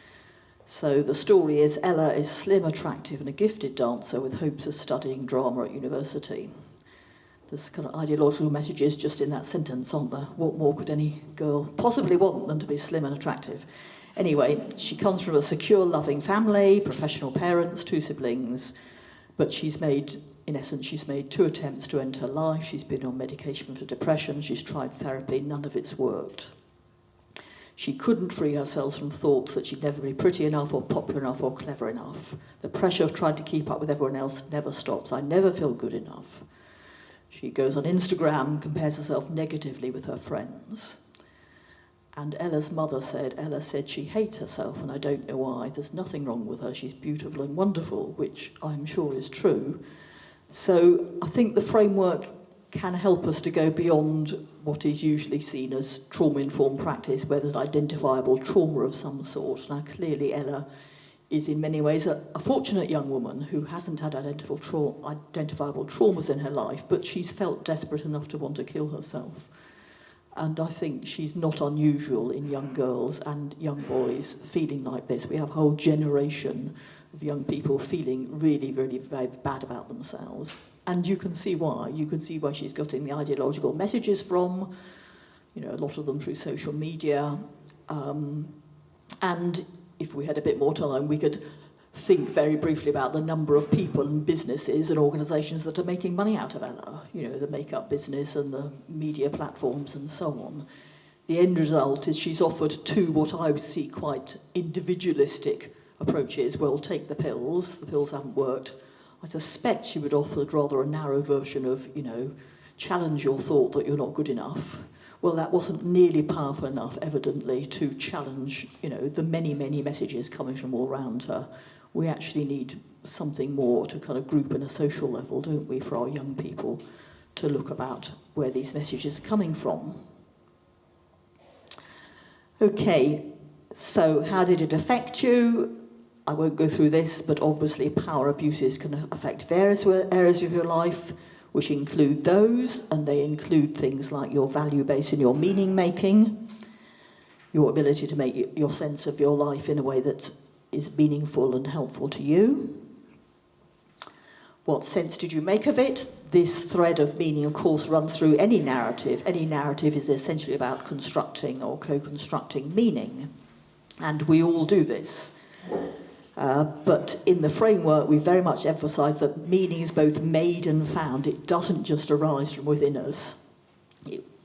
D: So the story is Ella is slim, attractive, and a gifted dancer with hopes of studying drama at university. There's kind of ideological messages just in that sentence, aren't there? What more could any girl possibly want than to be slim and attractive? Anyway, she comes from a secure, loving family, professional parents, 2 siblings, but she's made 2 attempts to end her life. She's been on medication for depression, she's tried therapy, none of it's worked. She couldn't free herself from thoughts that she'd never be pretty enough or popular enough or clever enough. The pressure of trying to keep up with everyone else never stops. I never feel good enough. She goes on Instagram, compares herself negatively with her friends. And Ella said she hates herself, and I don't know why. There's nothing wrong with her. She's beautiful and wonderful, which I'm sure is true. So I think the framework can help us to go beyond what is usually seen as trauma-informed practice, where there's an identifiable trauma of some sort. Now, clearly, Ella is in many ways a fortunate young woman who hasn't had identifiable traumas in her life, but she's felt desperate enough to want to kill herself. And I think she's not unusual in young girls and young boys feeling like this. We have a whole generation of young people feeling really, really very bad about themselves. And you can see why. You can see where she's getting the ideological messages from, a lot of them through social media. And if we had a bit more time, we could think very briefly about the number of people and businesses and organisations that are making money out of Ella, the makeup business and the media platforms and so on. The end result is she's offered 2 what I would see quite individualistic approaches. Well, take the pills haven't worked. I suspect she would offer rather a narrow version of, challenge your thought that you're not good enough. Well, that wasn't nearly powerful enough, evidently, to challenge, the many, many messages coming from all around her. We actually need something more to kind of group in a social level, don't we, for our young people to look about where these messages are coming from. Okay, so how did it affect you? I won't go through this, but obviously power abuses can affect various areas of your life, which include those, and they include things like your value base and your meaning making, your ability to make your sense of your life in a way that is meaningful and helpful to you. What sense did you make of it? This thread of meaning, of course, runs through any narrative. Any narrative is essentially about constructing or co-constructing meaning, and we all do this. But in the framework, we very much emphasise that meaning is both made and found. It doesn't just arise from within us.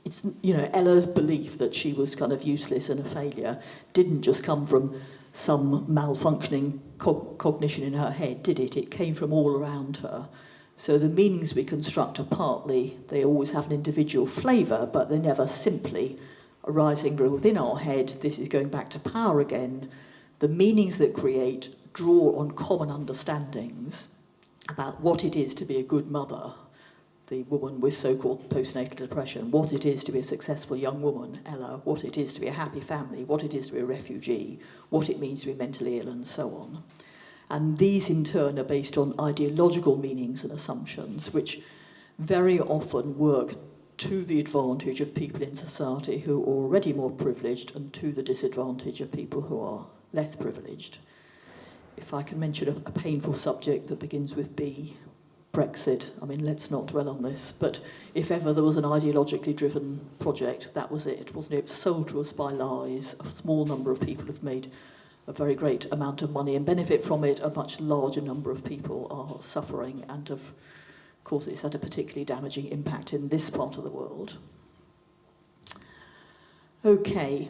D: It's, Ella's belief that she was kind of useless and a failure didn't just come from some malfunctioning cognition in her head, did it? It came from all around her. So the meanings we construct are partly, they always have an individual flavour, but they're never simply arising from within our head. This is going back to power again. The meanings that create draw on common understandings about what it is to be a good mother, the woman with so-called postnatal depression, what it is to be a successful young woman, Ella, what it is to be a happy family, what it is to be a refugee, what it means to be mentally ill, and so on. And these, in turn, are based on ideological meanings and assumptions, which very often work to the advantage of people in society who are already more privileged and to the disadvantage of people who are less privileged. If I can mention a painful subject that begins with B, Brexit. I mean, let's not dwell on this, but if ever there was an ideologically driven project, that was it, wasn't it? It was sold to us by lies. A small number of people have made a very great amount of money and benefit from it. A much larger number of people are suffering, and of course it's had a particularly damaging impact in this part of the world. Okay.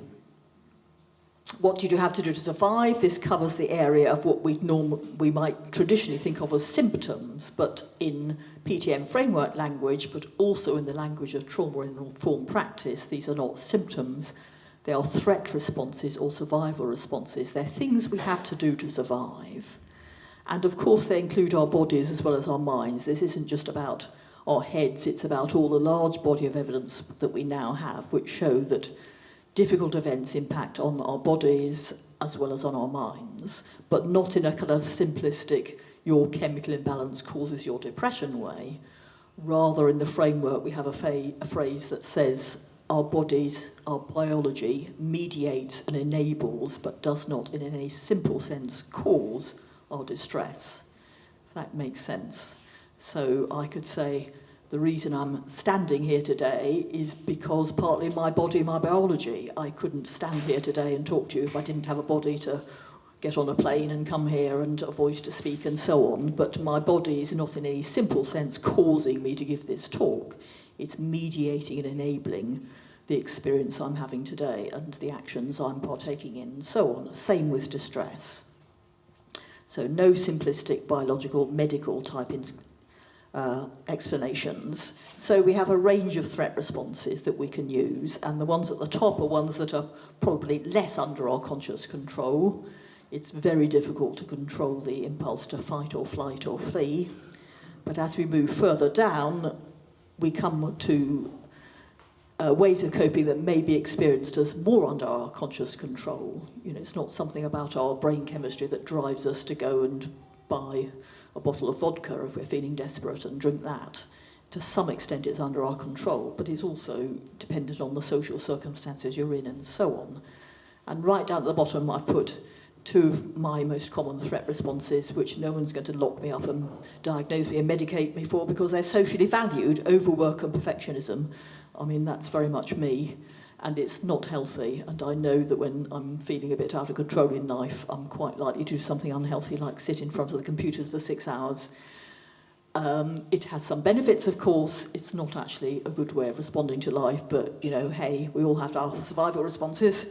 D: What did you have to do to survive? This covers the area of what we might traditionally think of as symptoms, but in PTM framework language, but also in the language of trauma-informed practice, these are not symptoms. They are threat responses or survival responses. They're things we have to do to survive. And of course they include our bodies as well as our minds. This isn't just about our heads, it's about all the large body of evidence that we now have, which show that difficult events impact on our bodies as well as on our minds, but not in a kind of simplistic, your chemical imbalance causes your depression way. Rather, in the framework, we have a phrase that says our bodies, our biology mediates and enables, but does not in any simple sense cause our distress. If that makes sense. So I could say, the reason I'm standing here today is because partly my body, my biology. I couldn't stand here today and talk to you if I didn't have a body to get on a plane and come here and a voice to speak and so on. But my body is not in any simple sense causing me to give this talk. It's mediating and enabling the experience I'm having today and the actions I'm partaking in and so on. Same with distress. So no simplistic biological, medical type explanations. So we have a range of threat responses that we can use, and the ones at the top are ones that are probably less under our conscious control. It's very difficult to control the impulse to fight or flight or flee. But as we move further down, we come to ways of coping that may be experienced as more under our conscious control. You know, it's not something about our brain chemistry that drives us to go and buy a bottle of vodka if we're feeling desperate and drink that. To some extent it's under our control, but it's also dependent on the social circumstances you're in and so on. And right down at the bottom I've put two of my most common threat responses, which no one's going to lock me up and diagnose me and medicate me for because they're socially valued: overwork and perfectionism. I mean, that's very much me. And it's not healthy, and I know that when I'm feeling a bit out of control in life, I'm quite likely to do something unhealthy, like sit in front of the computers for 6 hours. It has some benefits, of course. It's not actually a good way of responding to life, but, you know, hey, we all have our survival responses.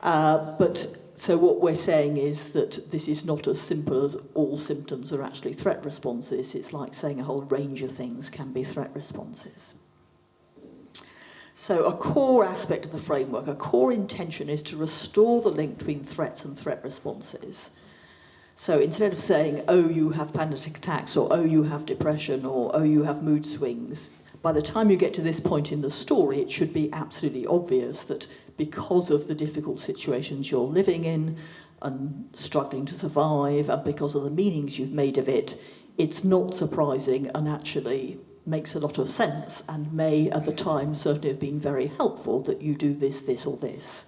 D: So what we're saying is that this is not as simple as all symptoms are actually threat responses. It's like saying a whole range of things can be threat responses. So a core aspect of the framework, a core intention is to restore the link between threats and threat responses. So instead of saying, oh, you have panic attacks, or oh, you have depression, or oh, you have mood swings, by the time you get to this point in the story, it should be absolutely obvious that because of the difficult situations you're living in and struggling to survive, and because of the meanings you've made of it, it's not surprising and actually makes a lot of sense and may at the time certainly have been very helpful that you do this, this or this.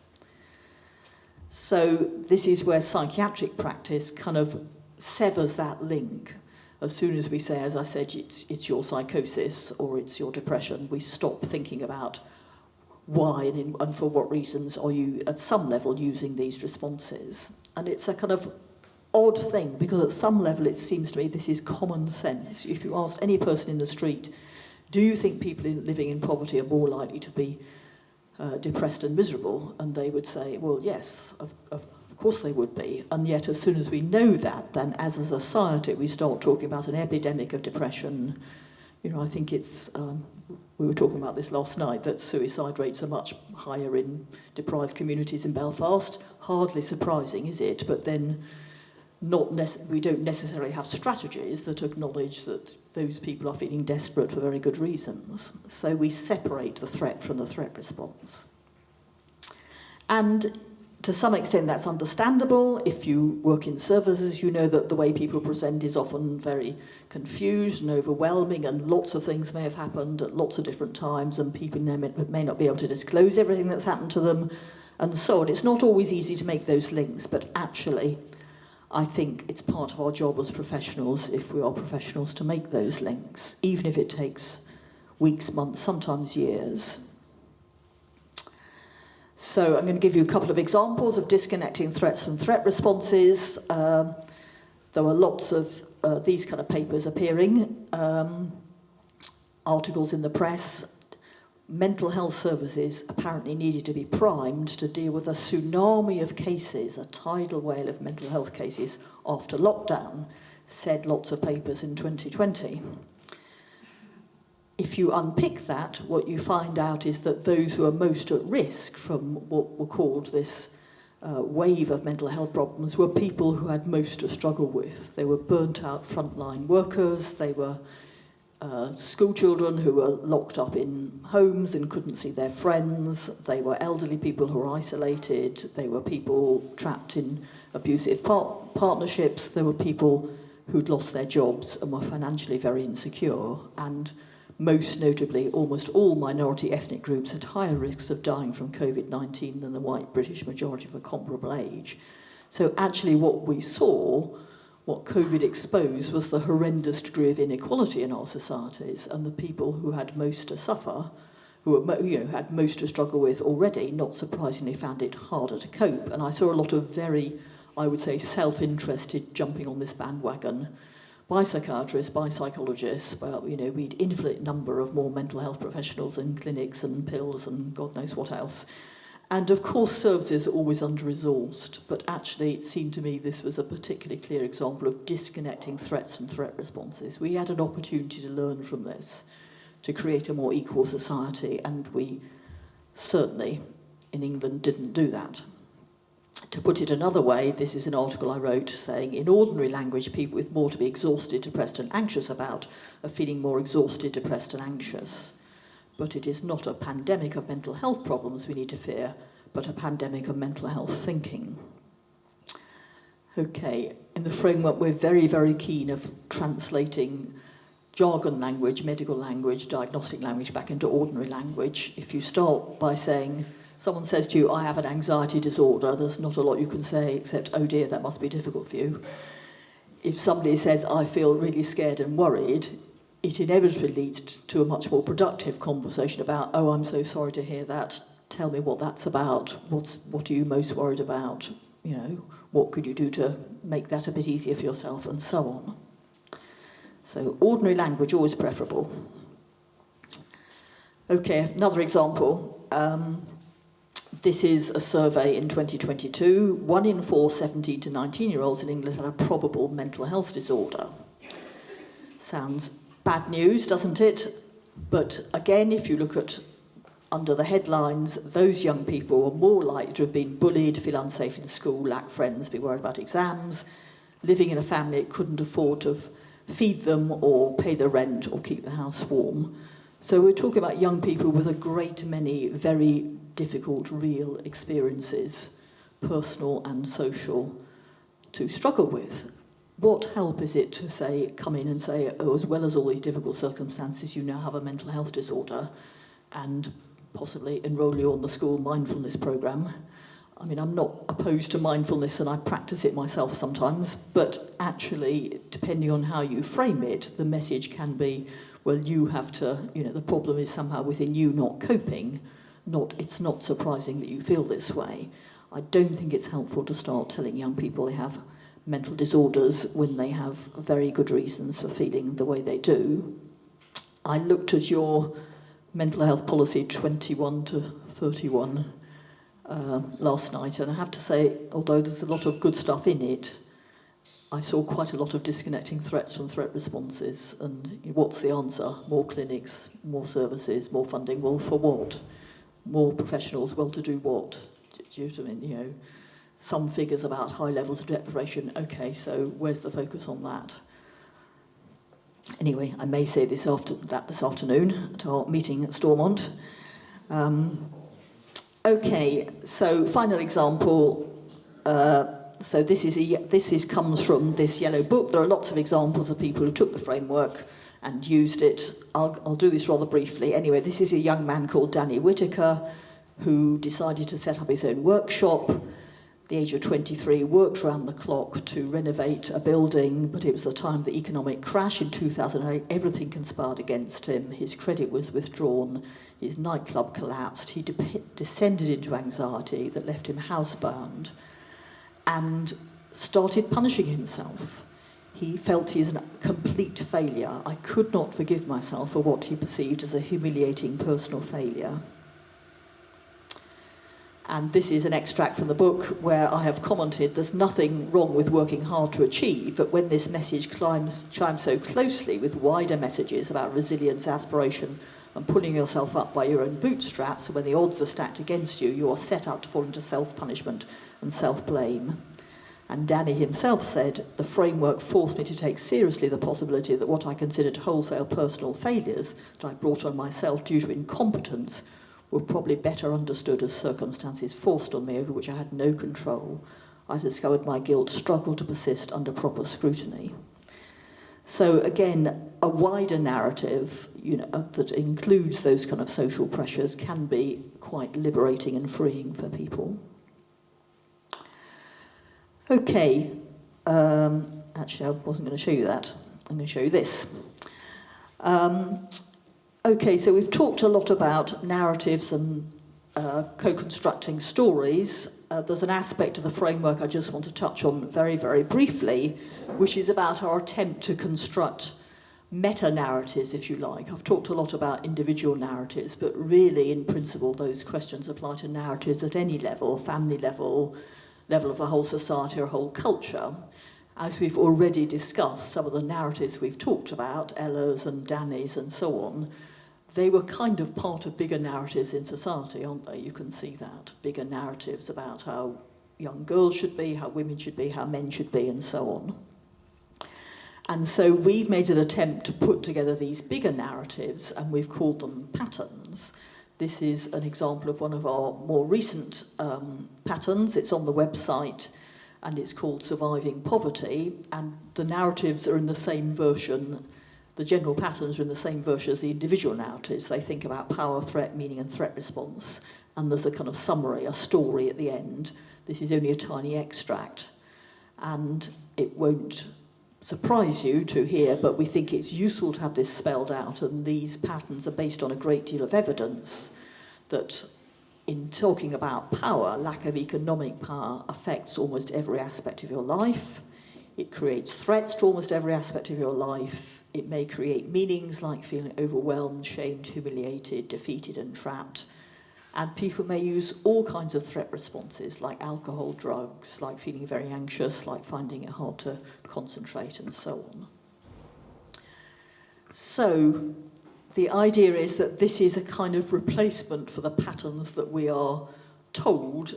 D: So this is where psychiatric practice kind of severs that link. As soon as we say, as I said, it's your psychosis or it's your depression, we stop thinking about why and for what reasons are you at some level using these responses. And it's a kind of odd thing, because at some level it seems to me this is common sense. If you asked any person in the street, do you think people living in poverty are more likely to be depressed and miserable? And they would say, well, yes, of course they would be. And yet as soon as we know that, then as a society we start talking about an epidemic of depression. You know, I think it's, we were talking about this last night, that suicide rates are much higher in deprived communities in Belfast. Hardly surprising, is it? But then we don't necessarily have strategies that acknowledge that those people are feeling desperate for very good reasons. So we separate the threat from the threat response. And to some extent that's understandable. If you work in services, you know that the way people present is often very confused and overwhelming, and lots of things may have happened at lots of different times, and people may not be able to disclose everything that's happened to them, and so on. It's not always easy to make those links, but actually I think it's part of our job as professionals, if we are professionals, to make those links, even if it takes weeks, months, sometimes years. So I'm going to give you a couple of examples of disconnecting threats and threat responses. There were lots of these kind of papers appearing, articles in the press. mental health services apparently needed to be primed to deal with a tsunami of cases, a tidal wave of mental health cases after lockdown, said lots of papers in 2020. If you unpick that, what you find out is that those who are most at risk from what were called this wave of mental health problems were people who had most to struggle with. They were burnt out frontline workers, they were school children who were locked up in homes and couldn't see their friends, they were elderly people who were isolated, they were people trapped in abusive partnerships, there were people who'd lost their jobs and were financially very insecure, and most notably, almost all minority ethnic groups had higher risks of dying from COVID-19 than the white British majority of a comparable age. So actually what we saw, what COVID exposed, was the horrendous degree of inequality in our societies, and the people who had most to suffer, who were, had most to struggle with already, not surprisingly found it harder to cope. And I saw a lot of very, I would say, self-interested jumping on this bandwagon by psychiatrists, by psychologists, by, we'd infinite number of more mental health professionals and clinics and pills and God knows what else. And of course services are always under-resourced, but actually it seemed to me this was a particularly clear example of disconnecting threats and threat responses. We had an opportunity to learn from this, to create a more equal society, and we certainly in England didn't do that. To put it another way, this is an article I wrote saying, in ordinary language, people with more to be exhausted, depressed and anxious about are feeling more exhausted, depressed and anxious. But it is not a pandemic of mental health problems we need to fear, but a pandemic of mental health thinking. Okay, in the framework, we're very, very keen of translating jargon language, medical language, diagnostic language back into ordinary language. If you start by saying, someone says to you, I have an anxiety disorder, there's not a lot you can say except, oh dear, that must be difficult for you. If somebody says, I feel really scared and worried, it inevitably leads to a much more productive conversation about, oh, I'm so sorry to hear that, tell me what that's about, what are you most worried about, what could you do to make that a bit easier for yourself, and so on. So ordinary language, always preferable. Okay, another example. This is a survey in 2022. 1 in 4 17 to 19-year-olds in England had a probable mental health disorder. Sounds bad news, doesn't it? But again, if you look at under the headlines, those young people are more likely to have been bullied, feel unsafe in school, lack friends, be worried about exams, living in a family that couldn't afford to feed them or pay the rent or keep the house warm. So we're talking about young people with a great many very difficult real experiences, personal and social, to struggle with. What help is it to say, come in and say, oh, as well as all these difficult circumstances, you now have a mental health disorder, and possibly enroll you on the school mindfulness programme? I mean, I'm not opposed to mindfulness and I practice it myself sometimes, but actually, depending on how you frame it, the message can be, well, you have to, the problem is somehow within you not coping, it's not surprising that you feel this way. I don't think it's helpful to start telling young people they have mental disorders when they have very good reasons for feeling the way they do. I looked at your mental health policy 21 to 31 last night, and I have to say, although there's a lot of good stuff in it, I saw quite a lot of disconnecting threats from threat responses. And what's the answer? More clinics, more services, more funding. Well, for what? More professionals. Well, to do what? Do you know what I mean? Some figures about high levels of deprivation. Okay, so where's the focus on that? Anyway, I may say this afternoon at our meeting at Stormont. Okay, so final example. So this comes from this yellow book. There are lots of examples of people who took the framework and used it. I'll do this rather briefly. Anyway, this is a young man called Danny Whitaker who decided to set up his own workshop. At the age of 23, worked around the clock to renovate a building, but it was the time of the economic crash in 2008. Everything conspired against him. His credit was withdrawn. His nightclub collapsed. He descended into anxiety that left him housebound and started punishing himself. He felt he is a complete failure. I could not forgive myself for what he perceived as a humiliating personal failure. And this is an extract from the book where I have commented there's nothing wrong with working hard to achieve, but when this message chimes so closely with wider messages about resilience, aspiration, and pulling yourself up by your own bootstraps, and when the odds are stacked against you, you are set up to fall into self-punishment and self-blame. And Danny himself said, the framework forced me to take seriously the possibility that what I considered wholesale personal failures that I brought on myself due to incompetence were probably better understood as circumstances forced on me over which I had no control. I discovered my guilt struggled to persist under proper scrutiny. So again, a wider narrative, that includes those kind of social pressures can be quite liberating and freeing for people. Okay, actually I wasn't going to show you that. I'm going to show you this. Okay, so we've talked a lot about narratives and co-constructing stories. There's an aspect of the framework I just want to touch on very, very briefly, which is about our attempt to construct meta-narratives, if you like. I've talked a lot about individual narratives, but really, in principle, those questions apply to narratives at any level, family level, level of a whole society or a whole culture. As we've already discussed, some of the narratives we've talked about, Ella's and Danny's and so on, they were kind of part of bigger narratives in society, aren't they? You can see that. Bigger narratives about how young girls should be, how women should be, how men should be, and so on. And so we've made an attempt to put together these bigger narratives, and we've called them patterns. This is an example of one of our more recent patterns. It's on the website, and it's called Surviving Poverty, and the narratives are in the same version. The general patterns are in the same version as the individual narratives. They think about power, threat, meaning, and threat response, and there's a kind of summary, a story at the end. This is only a tiny extract, and it won't surprise you to hear, but we think it's useful to have this spelled out, and these patterns are based on a great deal of evidence that in talking about power, lack of economic power affects almost every aspect of your life. It creates threats to almost every aspect of your life. It may create meanings like feeling overwhelmed, shamed, humiliated, defeated, and trapped. And people may use all kinds of threat responses, like alcohol, drugs, like feeling very anxious, like finding it hard to concentrate, and so on. So the idea is that this is a kind of replacement for the patterns that we are told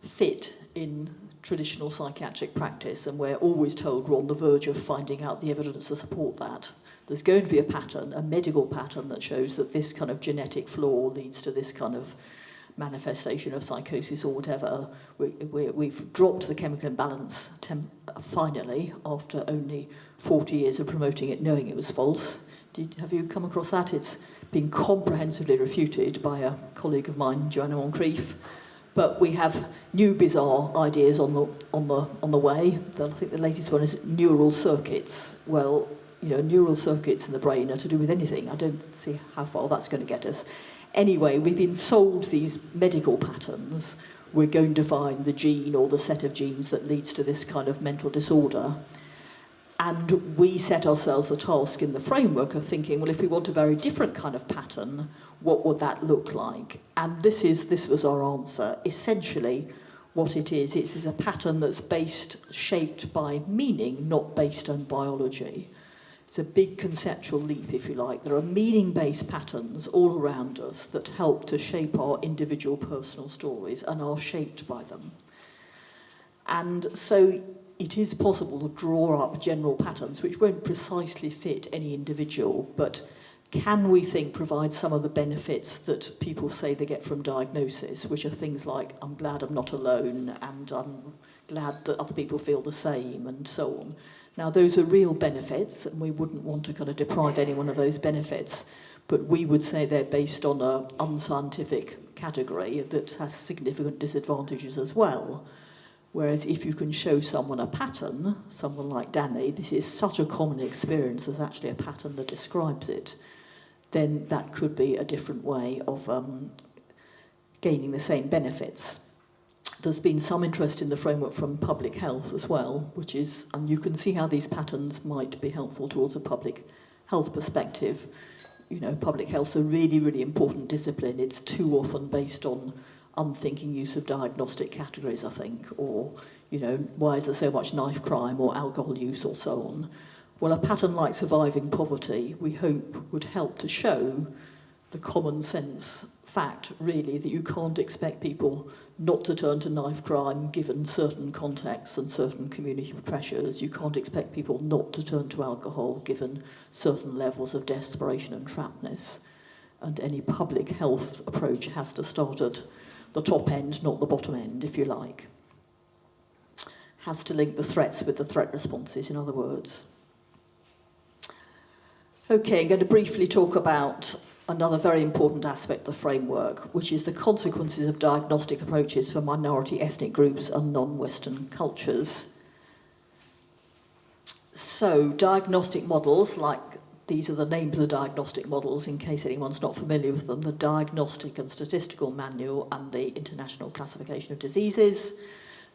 D: fit in traditional psychiatric practice, and we're always told we're on the verge of finding out the evidence to support that. There's going to be a pattern, a medical pattern, that shows that this kind of genetic flaw leads to this kind of manifestation of psychosis or whatever. We've dropped the chemical imbalance finally, after only 40 years of promoting it, knowing it was false. Have you come across that? It's been comprehensively refuted by a colleague of mine, Joanna Moncrief. But we have new bizarre ideas on the way. I think the latest one is neural circuits. Well, neural circuits in the brain are to do with anything. I don't see how far that's going to get us. Anyway, we've been sold these medical patterns. We're going to find the gene or the set of genes that leads to this kind of mental disorder. And we set ourselves the task in the framework of thinking, well, if we want a very different kind of pattern, what would that look like? And this was our answer. Essentially, what it is a pattern that's shaped by meaning, not based on biology. It's a big conceptual leap, if you like. There are meaning-based patterns all around us that help to shape our individual personal stories and are shaped by them. And so it is possible to draw up general patterns which won't precisely fit any individual, but can we think provide some of the benefits that people say they get from diagnosis, which are things like, I'm glad I'm not alone, and I'm glad that other people feel the same, and so on. Now, those are real benefits, and we wouldn't want to kind of deprive anyone of those benefits, but we would say they're based on an unscientific category that has significant disadvantages as well. Whereas if you can show someone a pattern, someone like Danny, this is such a common experience, there's actually a pattern that describes it, then that could be a different way of gaining the same benefits. There's been some interest in the framework from public health as well, which is, and you can see how these patterns might be helpful towards a public health perspective. You know, public health's a really, really important discipline. It's too often based on unthinking use of diagnostic categories, I think, or, you know, why is there so much knife crime or alcohol use or so on? Well, a pattern like surviving poverty, we hope, would help to show the common sense fact, really, that you can't expect people not to turn to knife crime given certain contexts and certain community pressures. You can't expect people not to turn to alcohol given certain levels of desperation and trappedness. And any public health approach has to start at the top end, not the bottom end, if you like. Has to link the threats with the threat responses, in other words. Okay, I'm going to briefly talk about another very important aspect of the framework, which is the consequences of diagnostic approaches for minority ethnic groups and non-Western cultures. So, diagnostic models, like these are the names of the diagnostic models in case anyone's not familiar with them, the Diagnostic and Statistical Manual and the International Classification of Diseases,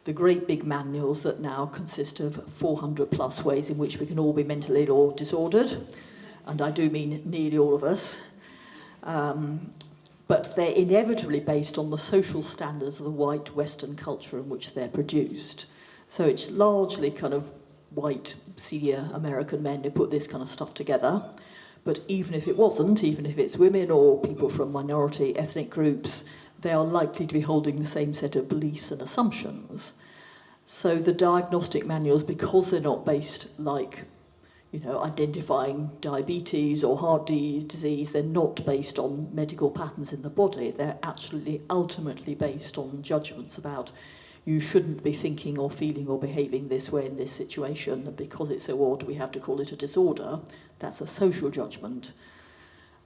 D: the great big manuals that now consist of 400 plus ways in which we can all be mentally ill or disordered, and I do mean nearly all of us. But they're inevitably based on the social standards of the white Western culture in which they're produced. So it's largely kind of white, senior American men who put this kind of stuff together. But even if it wasn't, even if it's women or people from minority ethnic groups, they are likely to be holding the same set of beliefs and assumptions. So the diagnostic manuals, because they're not based like, you know, identifying diabetes or heart disease, they're not based on medical patterns in the body. They're actually ultimately based on judgments about you shouldn't be thinking or feeling or behaving this way in this situation, and because it's so odd we have to call it a disorder. That's a social judgment.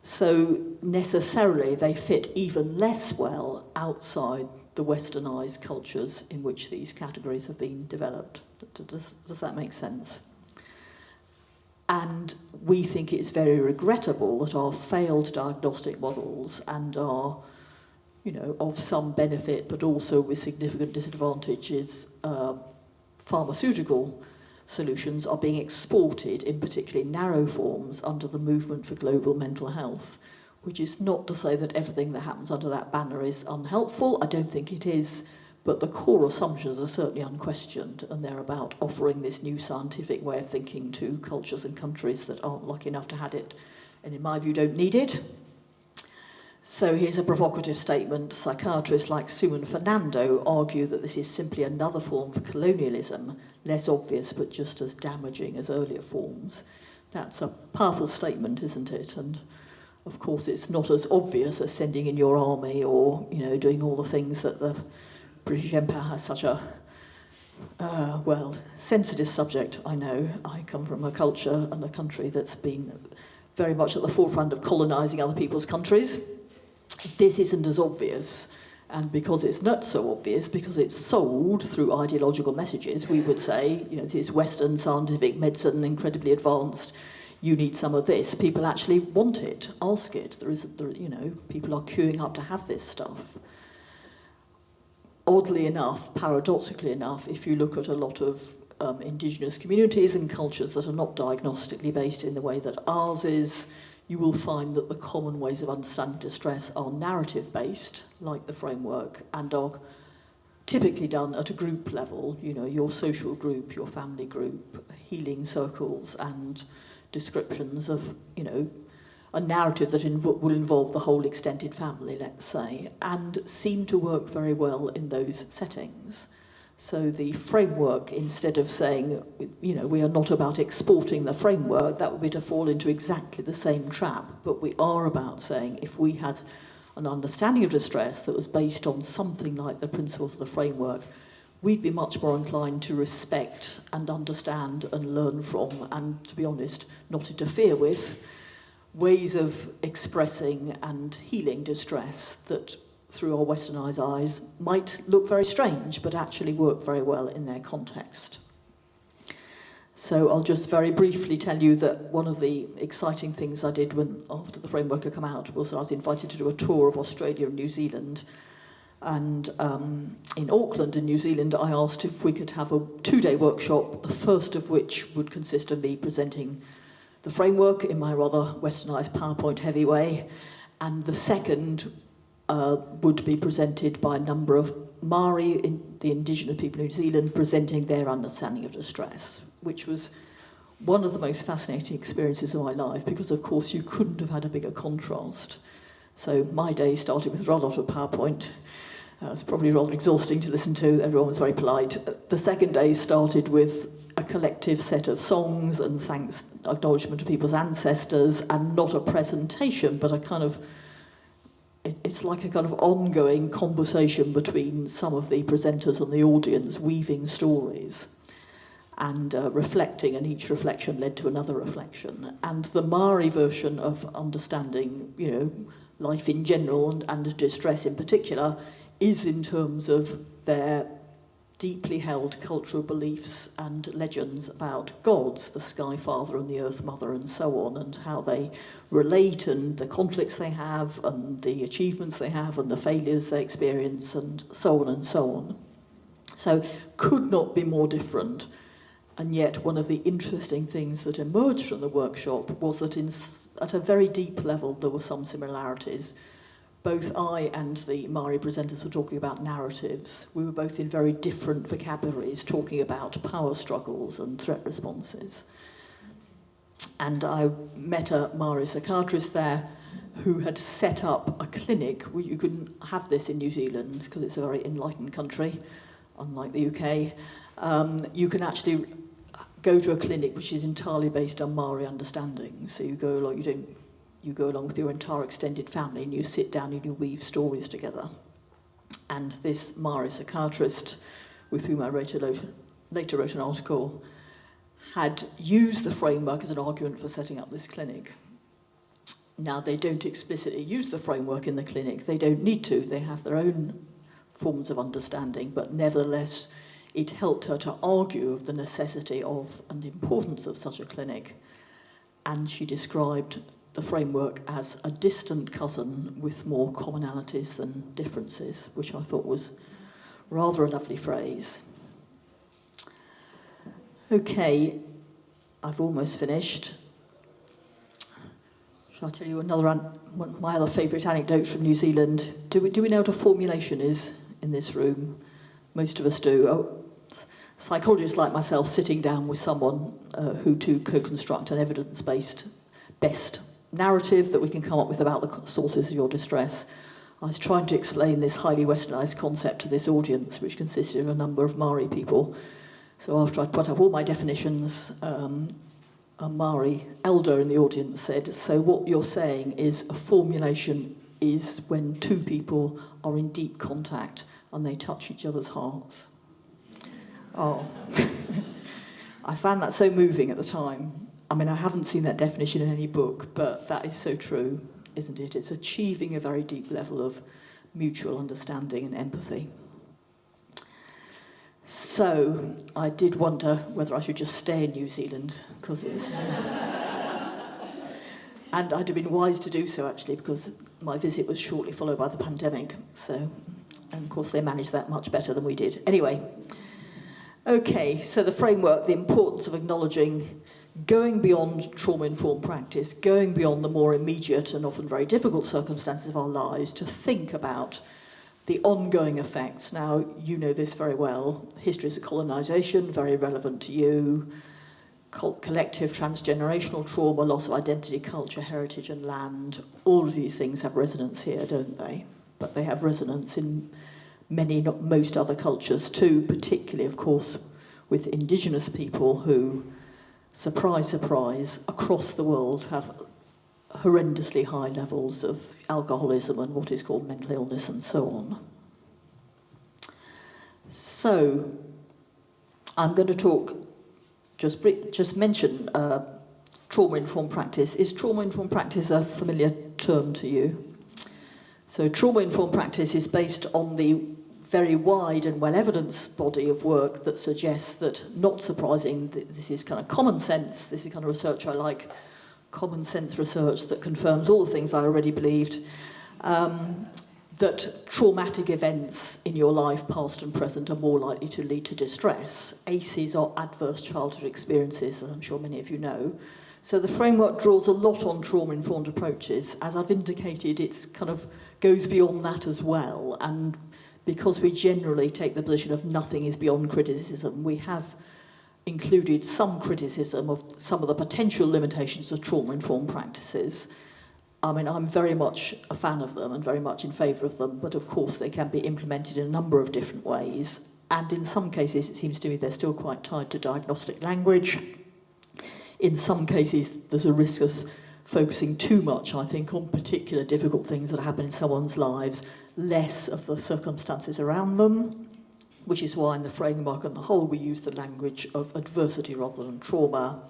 D: So necessarily they fit even less well outside the westernised cultures in which these categories have been developed. Does that make sense? And we think it's very regrettable that our failed diagnostic models and our, you know, of some benefit but also with significant disadvantages, pharmaceutical solutions are being exported in particularly narrow forms under the movement for global mental health, which is not to say that everything that happens under that banner is unhelpful. I don't think it is. But the core assumptions are certainly unquestioned, and they're about offering this new scientific way of thinking to cultures and countries that aren't lucky enough to have it, and in my view don't need it. So here's a provocative statement. Psychiatrists like Sue and Fernando argue that this is simply another form of colonialism, less obvious but just as damaging as earlier forms. That's a powerful statement, isn't it? And of course it's not as obvious as sending in your army or, you know, doing all the things that the British Empire has such a, sensitive subject, I know. I come from a culture and a country that's been very much at the forefront of colonising other people's countries. This isn't as obvious, and because it's not so obvious, because it's sold through ideological messages, we would say, you know, this is Western scientific medicine, incredibly advanced, you need some of this. People actually want it, ask it. You know, people are queuing up to have this stuff. Oddly enough, paradoxically enough, if you look at a lot of indigenous communities and cultures that are not diagnostically based in the way that ours is, you will find that the common ways of understanding distress are narrative-based, like the framework, and are typically done at a group level, you know, your social group, your family group, healing circles, and descriptions of, you know, a narrative that will involve the whole extended family, let's say, and seem to work very well in those settings. So the framework, instead of saying, you know, we are not about exporting the framework, that would be to fall into exactly the same trap, but we are about saying if we had an understanding of distress that was based on something like the principles of the framework, we'd be much more inclined to respect and understand and learn from, and, to be honest, not interfere with ways of expressing and healing distress that, through our westernised eyes, might look very strange, but actually work very well in their context. So I'll just very briefly tell you that one of the exciting things I did after the framework had come out was that I was invited to do a tour of Australia and New Zealand. And in Auckland, in New Zealand, I asked if we could have a 2-day workshop, the first of which would consist of me presenting the framework in my rather westernised PowerPoint-heavy way, and the second would be presented by a number of Maori, the indigenous people of New Zealand, presenting their understanding of distress, which was one of the most fascinating experiences of my life, because, of course, you couldn't have had a bigger contrast. So my day started with rather a lot of PowerPoint. It was probably rather exhausting to listen to. Everyone was very polite. The second day started with a collective set of songs and thanks, acknowledgement to people's ancestors, and not a presentation, but a kind of, it's like a kind of ongoing conversation between some of the presenters and the audience, weaving stories and reflecting, and each reflection led to another reflection. And the Maori version of understanding, you know, life in general and distress in particular is in terms of their deeply held cultural beliefs and legends about gods, the Sky Father and the Earth Mother and so on, and how they relate and the conflicts they have and the achievements they have and the failures they experience and so on and so on. So could not be more different. And yet one of the interesting things that emerged from the workshop was that at a very deep level there were some similarities. Both I and the Maori presenters were talking about narratives. We were both in very different vocabularies, talking about power struggles and threat responses. And I met a Maori psychiatrist there who had set up a clinic. You couldn't have this in New Zealand because it's a very enlightened country, unlike the UK. You can actually go to a clinic which is entirely based on Maori understanding. So you go along, you go along with your entire extended family and you sit down and you weave stories together. And this Maori psychiatrist, with whom I later wrote an article, had used the framework as an argument for setting up this clinic. Now, they don't explicitly use the framework in the clinic. They don't need to. They have their own forms of understanding, but nevertheless, it helped her to argue of the necessity of and importance of such a clinic. And she described the framework as a distant cousin with more commonalities than differences, which I thought was rather a lovely phrase. Okay, I've almost finished. Shall I tell you one of my other favourite anecdotes from New Zealand? Do we know what a formulation is in this room? Most of us do. Psychologists like myself sitting down with someone who to co-construct an evidence-based best narrative that we can come up with about the sources of your distress. I was trying to explain this highly westernised concept to this audience, which consisted of a number of Maori people. So after I'd put up all my definitions, a Maori elder in the audience said, so what you're saying is a formulation is when two people are in deep contact and they touch each other's hearts. Oh, I found that so moving at the time. I mean, I haven't seen that definition in any book, but that is so true, isn't it? It's achieving a very deep level of mutual understanding and empathy. So, I did wonder whether I should just stay in New Zealand, because it's... and I'd have been wise to do so, actually, because my visit was shortly followed by the pandemic, so... And, of course, they managed that much better than we did. Anyway, okay, so the framework, the importance of acknowledging going beyond trauma-informed practice, going beyond the more immediate and often very difficult circumstances of our lives to think about the ongoing effects. Now, you know this very well. Histories of colonisation, very relevant to you. Collective transgenerational trauma, loss of identity, culture, heritage and land. All of these things have resonance here, don't they? But they have resonance in many, not most other cultures too, particularly, of course, with indigenous people who, surprise, surprise, across the world have horrendously high levels of alcoholism and what is called mental illness and so on. So, I'm going to talk, just mention trauma-informed practice. Is trauma-informed practice a familiar term to you? So trauma-informed practice is based on the very wide and well-evidenced body of work that suggests that, not surprising, this is kind of common sense, this is kind of research I like, common sense research that confirms all the things I already believed, that traumatic events in your life, past and present, are more likely to lead to distress. ACEs are adverse childhood experiences, as I'm sure many of you know. So the framework draws a lot on trauma-informed approaches. As I've indicated, it's kind of goes beyond that as well. And because we generally take the position of nothing is beyond criticism, we have included some criticism of some of the potential limitations of trauma-informed practices. I mean, I'm very much a fan of them and very much in favour of them, but of course they can be implemented in a number of different ways. And in some cases, it seems to me they're still quite tied to diagnostic language. In some cases, there's a risk of focusing too much, I think, on particular difficult things that happen in someone's lives, less of the circumstances around them, which is why in the framework on the whole we use the language of adversity rather than trauma.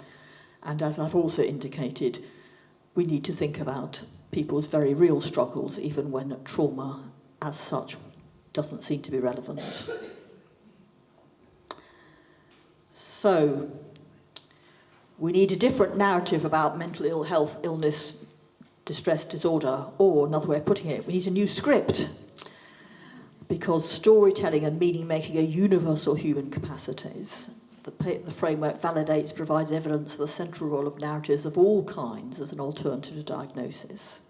D: And as I've also indicated, we need to think about people's very real struggles, even when trauma as such doesn't seem to be relevant. So, we need a different narrative about mental ill health, illness, distress, disorder, or another way of putting it, we need a new script, because storytelling and meaning-making are universal human capacities. The framework validates, provides evidence of the central role of narratives of all kinds as an alternative to diagnosis.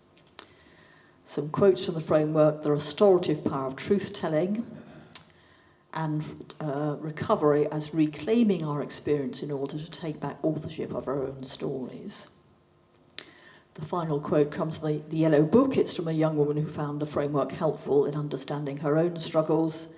D: Some quotes from the framework: the restorative power of truth-telling, and recovery as reclaiming our experience in order to take back authorship of our own stories. The final quote comes from the Yellow Book. It's from a young woman who found the framework helpful in understanding her own struggles.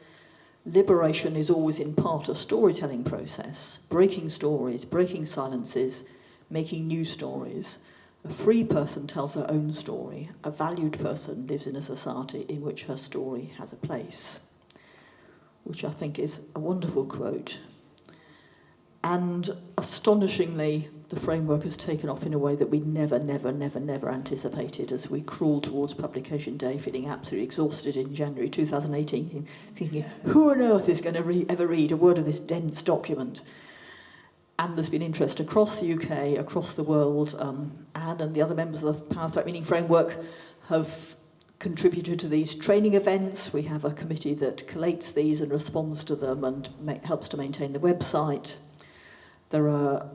D: Liberation is always in part a storytelling process, breaking stories, breaking silences, making new stories. A free person tells her own story. A valued person lives in a society in which her story has a place. Which I think is a wonderful quote. And astonishingly, the framework has taken off in a way that we never anticipated as we crawl towards publication day, feeling absolutely exhausted in January 2018, thinking, who on earth is going to ever read a word of this dense document? And there's been interest across the UK, across the world. Anne and the other members of the Power Threat Meaning Framework have contributed to these training events. We have a committee that collates these and responds to them and helps to maintain the website. There are,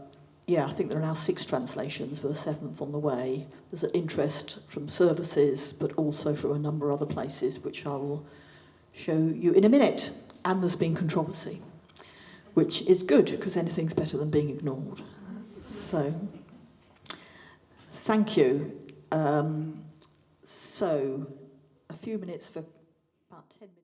D: I think there are now 6 translations, with a 7th on the way. There's an interest from services, but also from a number of other places, which I will show you in a minute. And there's been controversy, which is good, because anything's better than being ignored. So, thank you. So, a few minutes for about 10 minutes.